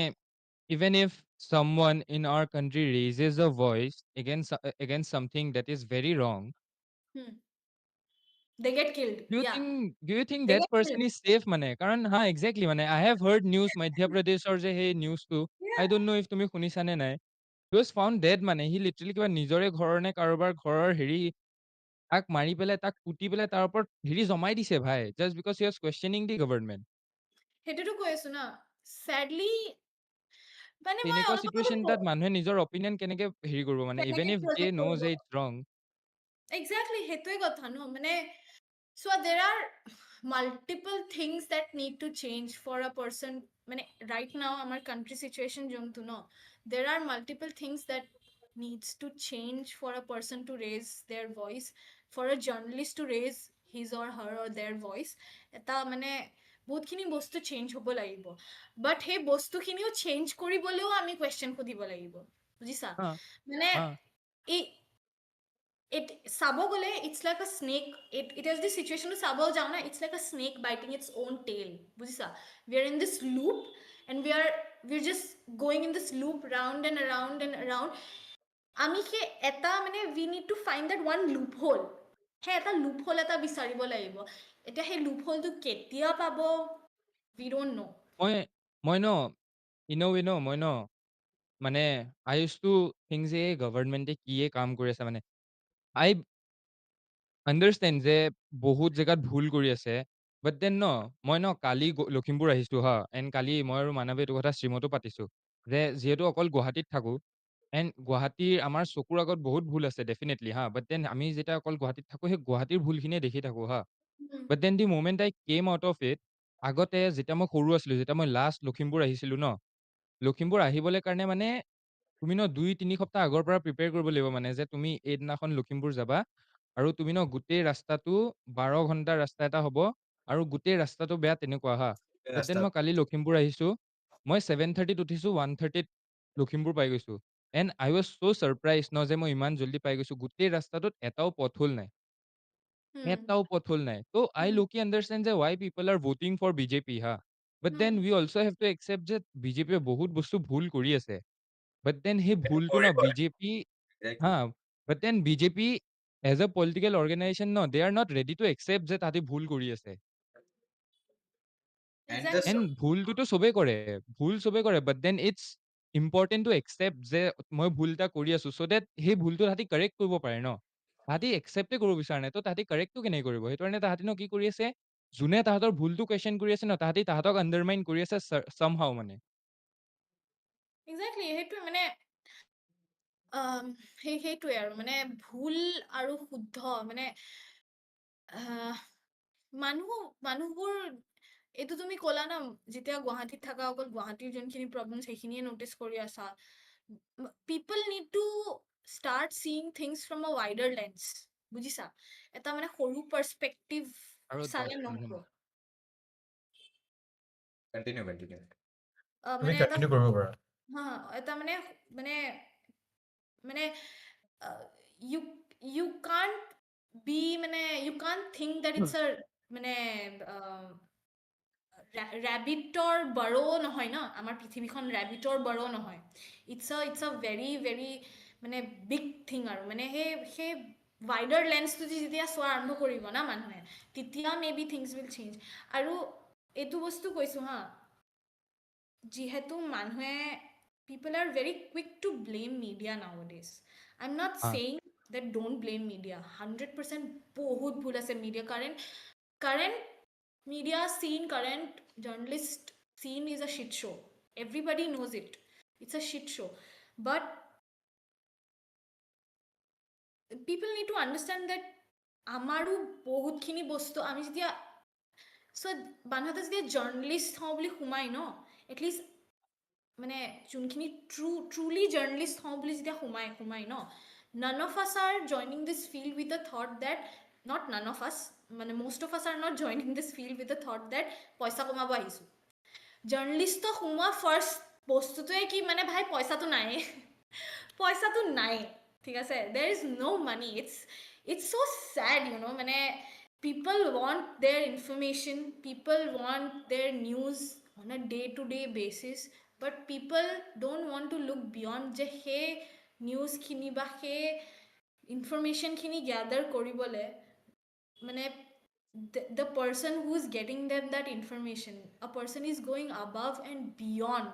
even if someone in our country raises a voice against something that is very wrong, Hmm. They get killed. Yeah. Do you think They that get person killed. is safe মানে? কাৰণ হা exactly মানে I have heard news মধ্য প্ৰদেশৰ যে সেই newsটো I Yeah. don't know if তুমি শুনিছা নে নাই? He was found dead মানে সি literally কিবা নিজৰে ঘৰৰ নে কাৰোবাৰ ঘৰৰ হেৰি তাক মাৰি পেলাই তাক পুতি পেলাই তাৰ ওপৰত হেৰি জমাই দিছে ভাই just because he was questioning the government. সেইটোতো কৈ আছো না sadly মানে মই তেনেকুৱা অলপ চিটুৱেশ্যন এটাত মানুহে নিজৰ অপিনিয়ন কেনেকে হেৰি কৰিব মানে কেনেকে even if they project know কৰিব যে it's wrong. exactly সেইটোৱে কথা ন মানে so there are multiple things that need to change for a person মানে right now our country situation যোনটো ন there are multiple things that needs to change for a person to raise their voice for a journalist to raise his or her or their voice এটা মানে বহুতখিনি বস্তু change হ'ব লাগিব বাট সেই বস্তুখিনিও change কৰিবলৈও আমি কুৱেশ্যন সুধিব লাগিব বুজিছা হা মানে হা এই it চাব গ'লে it's like a snake it is the situation to চাব যাও না it's like a snake biting its own tail বুজিছা we are in this loop and we're just going in this loop round and around and around আমি কি এটা মানে we need to find that one loophole সেই এটা loophole এটা বিচাৰিব লাগিব এতিয়া সেই loophole টো কেতিয়া পাব we don't know মই মই ন মই ন মানে I used to think যে গভৰ্ণমেণ্টে কিয়ে কাম কৰি আছে মানে I আণ্ডাৰষ্টেণ্ড যে বহুত জেগাত ভুল কৰি আছে। বাট দেন মই কালি লখিমপুৰ আহিছোঁ হা, এণ্ড কালি মই আৰু মানৱে এইটো কথা ষ্ট্ৰীমতো পাতিছোঁ, যে যিহেতু অকল গুৱাহাটীত থাকোঁ, এণ্ড গুৱাহাটীৰ আমাৰ চকুৰ আগত বহুত ভুল আছে ডেফিনেটলি হা, বাট দেন আমি যেতিয়া অকল গুৱাহাটীত থাকোঁ, সেই গুৱাহাটীৰ ভুলখিনিয়ে দেখি থাকোঁ হা। But then the moment I came out of it, আগতে যেতিয়া মই সৰু আছিলোঁ, যেতিয়া মই লাষ্ট লখিমপুৰ আহিছিলোঁ লখিমপুৰ আহিবলৈ কাৰণে মানে তুমি ২-৩ সপ্তাহ আগৰ পৰা প্ৰিপেয়াৰ কৰিব লাগিব মানে যে তুমি এইদিনাখন লখিমপুৰ যাবা আৰু তুমি গোটেই ৰাস্তাটো ১২ ঘণ্টাৰ ৰাস্তা এটা হ'ব আৰু গোটেই ৰাস্তাটো বেয়া তেনেকুৱা হা। বাট দেন ৰাস্তা মই কালি লখিমপুৰ আহিছোঁ, মই 7:30ত উঠিছোঁ, 1:30ত লখিমপুৰ পাই গৈছোঁ। And I was so' surprise যে মই ইমান জল্দি পাই গৈছোঁ। গোটেই ৰাস্তাটোত এটাও পথহোল নাই। এটাও পথহোল নাই। ত' আই লোকি আণ্ডাৰষ্টেণ্ড যে why people are voting for BJP হা। But then we also' have to accept যে বিজেপিয়ে বহুত বস্তু ভুল কৰি আছে। বাট দেন সেই সেইটো ভুলটো কৰিব বিজেপি হা, exactly but then BJP as a political organisation they are not ready to accept যে তাহাঁতি ভুল কৰি আছে। এণ্ড দ্য exactly এণ্ড ভুলটোতো চবেই কৰে, ভুল চবেই কৰে, but then it's important to accept যে মই ভুল এটা কৰি আছোঁ, চ' ডেট সেই ভুলটো তাহাঁতি কাৰেক্ট কৰিব পাৰে ন। তাহাঁতি একচেপ্টে কৰিব বিচৰা নাই, ত' তাহাঁতি কাৰেক্টটো কেনেকে কৰিব? সেইটো কাৰণে তাহাঁতি কি কৰি আছে, যোনে তাহাঁতৰ ভুলটো কুৱেশ্যন কৰি আছে তাহাঁতি তাহাঁতক আণ্ডাৰমাইন কৰি আছে চামহাও মানে। exactly সেইটোৱে মানে সেইটোৱে আৰু মানে ভুল আৰু শুদ্ধ মানে আহ, মানুহবোৰ এইটো তুমি ক'লা না যেতিয়া গুৱাহাটীত থাকা অকল গুৱাহাটীৰ যোনখিনি প্ৰব্লেম সেইখিনিয়ে নটিচ কৰি আছা people need to start seeing things from a wider lens বুজিছা এটা মানে সৰু পাৰ্চপেক্টিভ আৰু ১০ চালে মিনিট নহ'ব কণ্টিনিউ তুমি মানে এটা কণ্টিনিউ কৰিব পাৰা। হা এটা মানে মানে মানে you you can't be মানে you can't think that it's a মানে ৰেবিটৰ বাৰো নহয় ন আমাৰ পৃথিৱীখন ৰেবিটৰ বাৰো নহয় ইটছ আ ভেৰি ভেৰি মানে বিগ থিং আৰু মানে সেই ৱাইডাৰ লেন্সটো যেতিয়া চোৱা আৰম্ভ কৰিব না মানুহে তেতিয়া may be things will change আৰু এইটো বস্তু কৈছোঁ হা যিহেতু মানুহে people are very quick to blame media nowadays I'm not হা saying that don't blame media 100% বহুত ভুল আছে media current media scene current journalist scene is a shit show everybody knows it it's a shit show but people need to understand that আমাৰো বহুতখিনি বস্তু আমি যেতিয়া মানুহে যেতিয়া জাৰ্নেলিষ্ট হওঁ বুলি সোমাই ন এটলিষ্ট মানে যোনখিনি ট্ৰুলি জাৰ্নেলিষ্ট হওঁ বুলি যেতিয়া সোমাই ন none of us are joining this field with the thought that not none of us মানে most of us are not joining this field with the thought that পইচা কমাব আহিছোঁ জাৰ্নেলিষ্ট সোমোৱা ফাৰ্ষ্ট বস্তুটোৱে কি মানে ভাই পইচাটো নাই পইচাটো নাই ঠিক আছে there is no money it's so sad you know মানে people want their information people want their news on a day to day basis but people don't want to look beyond যে সেই নিউজখিনি বা সেই ইনফৰমেশ্যনখিনি গ্যাদাৰ কৰিবলৈ মানে the person who's getting them that information, a person is going above and beyond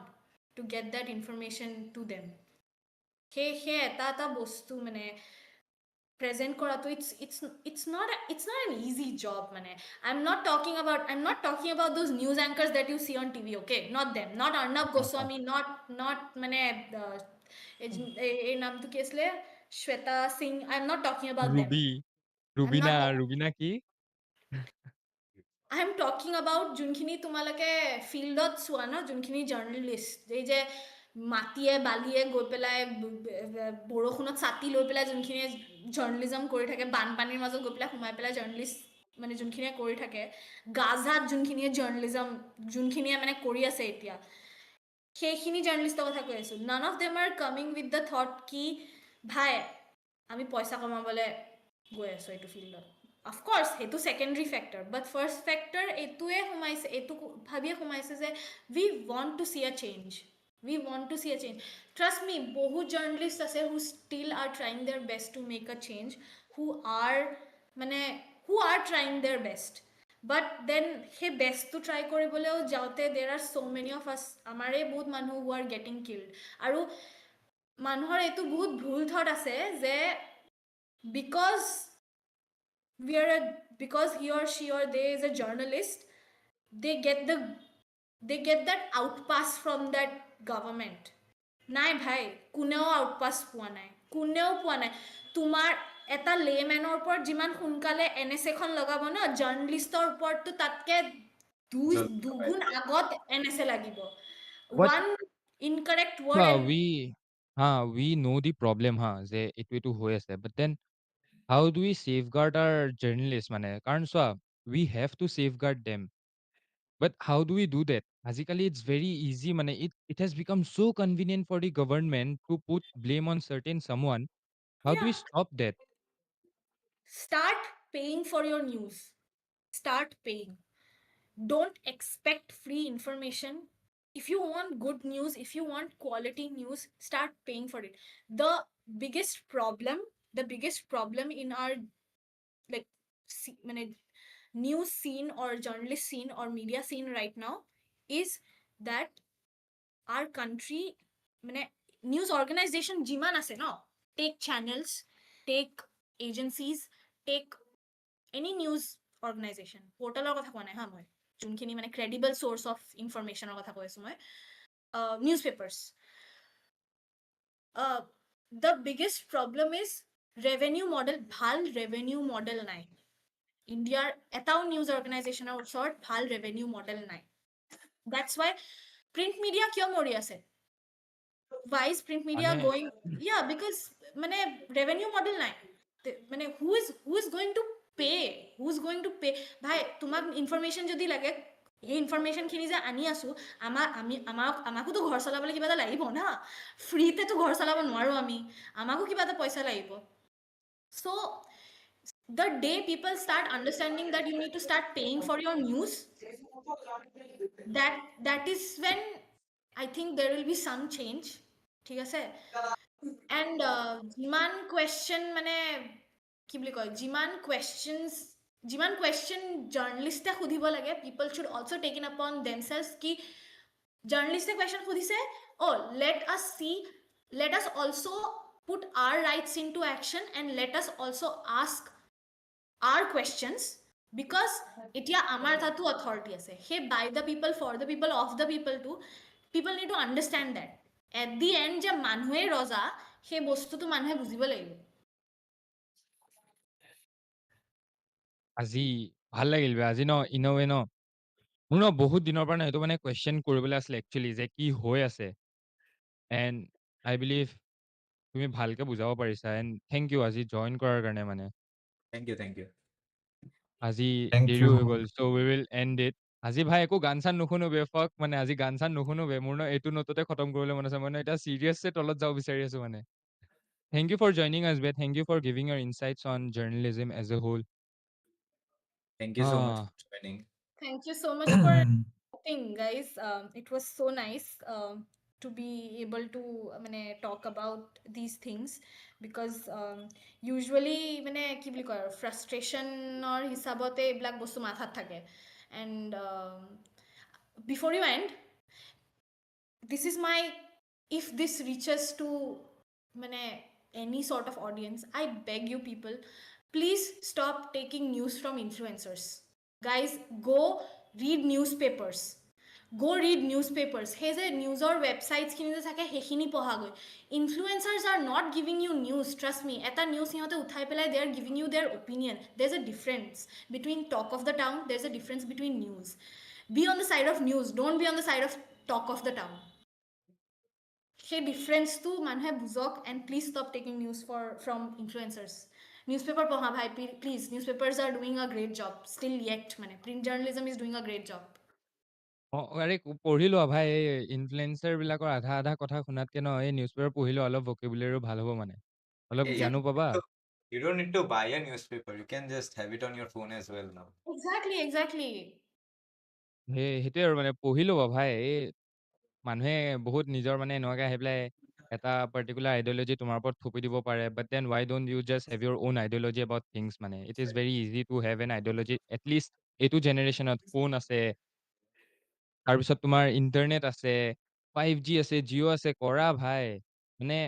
to get that information to them. সেই এটা এটা বস্তু মানে প্ৰেজেণ্ট কৰাটো it's not an easy job মানে I'm not talking about those news anchors that you see on TV, okay, not them, not Arnab Goswami, not মানে এই নামটো কি আছিলে, Shweta Singh, I'm not talking about them. Ruby I'm not Rubina কি I am talking about যোনখিনি তোমালোকে ফিল্ডত চোৱা ন, যোনখিনি জাৰ্নেলিষ্ট, এই যে মাটিয়ে বালিয়ে গৈ পেলাই বৰষুণত ছাতি লৈ পেলাই যোনখিনিয়ে জাৰ্নেলিজম কৰি থাকে, বানপানীৰ মাজত গৈ পেলাই সোমাই পেলাই জাৰ্নেলিষ্ট মানে যোনখিনিয়ে কৰি থাকে, গাজাত যোনখিনিয়ে জাৰ্নেলিজম যোনখিনিয়ে মানে কৰি আছে এতিয়া, সেইখিনি জাৰ্নেলিষ্টৰ কথা কৈ আছোঁ. None of them R coming with the thought কি ভাই আমি পইচা কমাবলৈ গৈ আছোঁ এইটো ফিল্ডত. অফক'ৰ্ছ সেইটো secondary factor, but first factor এইটোৱে সোমাইছে, এইটো ভাবিয়ে সোমাইছে যে we want to see a change, we want to see a change. Trust me, বহুত জাৰ্নেলিষ্ট আছে who still are trying their best to make a change, who are trying their best. But then সেই বেষ্টটো try কৰিবলৈও যাওঁতে দেৰ R so' many of আছ, আমাৰে বহুত মানুহ হু আৰ গেটিং কিল্ড. আৰু মানুহৰ এইটো বহুত ভুল থট আছে যে because because he or she or they is a journalist, they get that outpass from that government. নাই ভাই, কোনেও আউটপাছ পোৱা নাই, কোনেও পোৱা নাই. তোমাৰ এটা লেমেনৰ ওপৰত যিমান সোনকালে NSA এখন লগাব ন, জাৰ্নেলিষ্টৰ ওপৰততো তাতকে দুগুণ আগত NSA লাগিব. What one incorrect word we know the problem যে এইটো হৈ আছে, but then how do we safeguard our journalists মানে কাৰণ চোৱা we have to safeguard them, but how do we do that? আজিকালি it's very easy মানে it has become so convenient for the government to put blame on certain someone. How do we stop that? start paying for your news. Start paying. Don't expect free information. If you want good news, if you want quality news, start paying for it. Biggest problem the biggest problem in our like news scene or journalist scene or media scene right now is that our country news organization jiman ase no, take channels, take agencies, take any news organization, portaler kotha koa nai ha, moi যোনখিনি মানে ক্ৰেডিবল source of ইনফরমেশনের কথা কৈছো মই, newspapers. The biggest problem is revenue model. ভাল revenue model নাই ইন্ডিয়াৰ এটাও news অৰ্গেনাইজেশ্যনৰ ওচৰত, ভাল revenue model নাই. That's why print media কিয় মৰি আছে? Why is print media মানে going? Yeah, because মানে revenue model নাই. মানে who is going to pay? Who's going to pay? ভাই তোমাক ইনফৰমেশ্যন যদি লাগে, এই ইনফৰমেশ্যনখিনি যে আনি আছো, আমাকোতো ঘৰ চলাবলৈ কিবা এটা লাগিব না, ফ্ৰীতেতো ঘৰ চলাব নোৱাৰো আমি, আমাকো কিবা এটা পইচা লাগিব. So the day people start understanding that you need to start paying for your news, that is when I think there will be some change. ঠিক আছে? And যিমান কুৱেশ্যন মানে কি বুলি কয়, যিমান কুৱেশ্যন জাৰ্নেলিষ্টে সুধিব লাগে, people should also take it upon themselves কি জাৰ্নেলিষ্টে কুৱেশ্যন সুধিছে, let us also put our rights into action and let us also ask our questions, because এতিয়া আমাৰ তাতো authority আছে. সেই by the people, for the people, of the people too, people need to understand that at the end যে মানুহে ৰজা, সেই বস্তুটো মানুহে বুজিব লাগিব. আজি ভাল লাগিল বে, আজি ন ইন'ৱে ন মোৰ ন বহুত দিনৰ পৰা সেইটো মানে কুৱেশ্যন কৰিবলৈ আছিলে একচুৱেলি যে কি হৈ আছে, এণ্ড আই বিলিভ তুমি ভালকে বুজাব পাৰিছা, এণ্ড থেংক ইউ আজি জইন কৰাৰ কাৰণে মানে. থেংক ইউ আজি Thank দেৰিও you. হৈ গ'ল, চ' উই উইল এণ্ড ইট. আজি ভাই একো গান চান নুশুনো বে, ফক মানে আজি গান চান নুশুনো বে, মোৰ ন এইটো নোটতে খতম কৰিবলৈ মন আছে, মই ন এতিয়া চিৰিয়াছে তলত যাব বিচাৰি আছো মানে. Thank you for joining us বে, thank you for giving your insights on journalism as a whole. so much for joining. Thank you so much for thing, guys. It was so nice. to be able to talk about these things because usually কি বুলি কয় আৰু ফ্ৰাষ্ট্ৰেশ্যনৰ হিচাপতে এইবিলাক বস্তু মাথাত থাকে and before you end this is my if this reaches to any sort of audience, I beg you people, please stop taking news from influencers. Guys, go read newspapers. Go read newspapers. Hey, the news or websites খিনি যে থাকে সেইখিনি পঢ়া গৈ. Influencers are not giving you news, trust me. এটা news সিহঁতে উঠাই পেলাই they are giving you their opinion. There's a difference between talk of the town. There's a difference between news. Be on the side of news. Don't be on the side of talk of the town. সেই ডিফাৰেঞ্চটো মানুহে বুজক and please stop taking news from influencers newspaper পঢ়া ভাই please newspapers are doing a great job still yet print journalism is doing a great job আৰে পঢ়ি লোৱা ভাই এই ইনফ্লুৱেঞ্চাৰ বিলাকৰ আধা আধা কথা শুনাতকে ন এই নিউজ পেপাৰ পঢ়ি লোৱা অলপ ভকেবুলাৰীও ভাল হ'ব মানে অলপ Hey, জ্ঞানো পাবা you don't need to buy a newspaper. You can just have it on your phone as well now. Exactly সেইটোৱে আৰু মানে পঢ়ি ল'বা ভাই এই মানুহে বহুত নিজৰ মানে এনেকুৱাকে আহি পেলাই এটা পাৰ্টিকুলাৰ আইডিঅলজি তোমাৰ ওপৰত থুপি দিব পাৰে but then why don't you just have your own ideology about things মানে it is very easy to have an ideology at least এইটো জেনেৰেশ্যনত ফোন আছে তাৰপিছত তোমাৰ ইণ্টাৰনেট আছে 5G আছে জিঅ' আছে কৰা ভাই মানে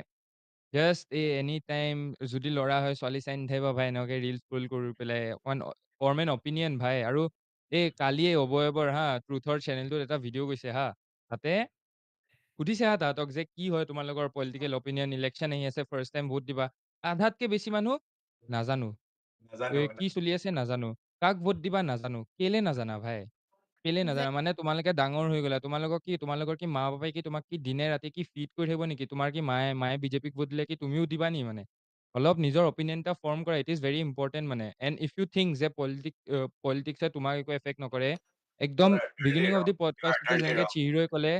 জাষ্ট এই এনি টাইম যদি ল'ৰা হয় ছোৱালী চাই নাথাকিবা ভাই এনেকুৱাকে ৰিল স্ক্ৰল কৰি পেলাই অকণমান ফৰ্ম এন অপিনিয়ন ভাই আৰু এই কালিয়ে অবয়বৰ হা ট্ৰুথৰ চেনেলটোত এটা ভিডিঅ' গৈছে হা তাতে সুধিছে হা তাহাঁতক যে কি হয় তোমালোকৰ পলিটিকেল অপিনিয়ন ইলেকশ্যন আহি আছে ফাৰ্ষ্ট টাইম ভোট দিবা আধাতকে বেছি মানুহ নাজানো Nazano, কি চলি আছে নাজানো কাক ভোট দিবা নাজানো কেলে নাজানা ভাই কেলে নাজানা মানে তোমালোকে ডাঙৰ হৈ গ'লা তোমালোকৰ কি মা পাপাই কি তোমাক কি দিনে ৰাতি কি ফিড কৰি থাকিব নেকি তোমাৰ কি মায়ে বিজেপিক ভোট দিলে কি তুমিও দিবা নি মানে অলপ নিজৰ অপিনিয়ন এটা ফৰ্ম কৰা ইট ইজ ভেৰি ইম্পৰ্টেণ্ট মানে এণ্ড ইফ ইউ থিংক যে পলিটিক্সে তোমাক একো এফেক্ট নকৰে একদম you are really beginning of wrong. The You are পডকাষ্টতে really যেনেকে wrong. চিহিৰৈ ক'লে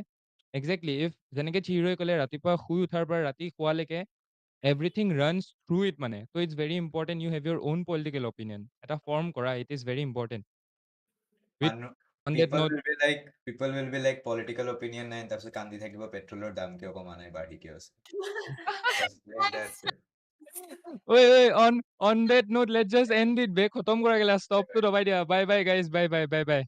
একজেক্টলি ইফ যেনেকে চিহিৰৈ ক'লে ৰাতিপুৱা শুই উঠাৰ পৰা ৰাতি শোৱালৈকে এভৰিথিং ৰানছ থ্ৰু ইট মানে ত' it's very important you have your own political opinion এটা ফৰ্ম কৰা it is very important with And on that note people will be like political opinion নাই তাৰপিছত কান্দি থাকিব পেট্ৰলৰ দাম কিয় কমা নাই বাঢ়ি কিয় আছে Just like that. Wait, on that note, let's just end it. Be khatam kora gela. Stop to dabai dia. Bye bye guys. Bye bye.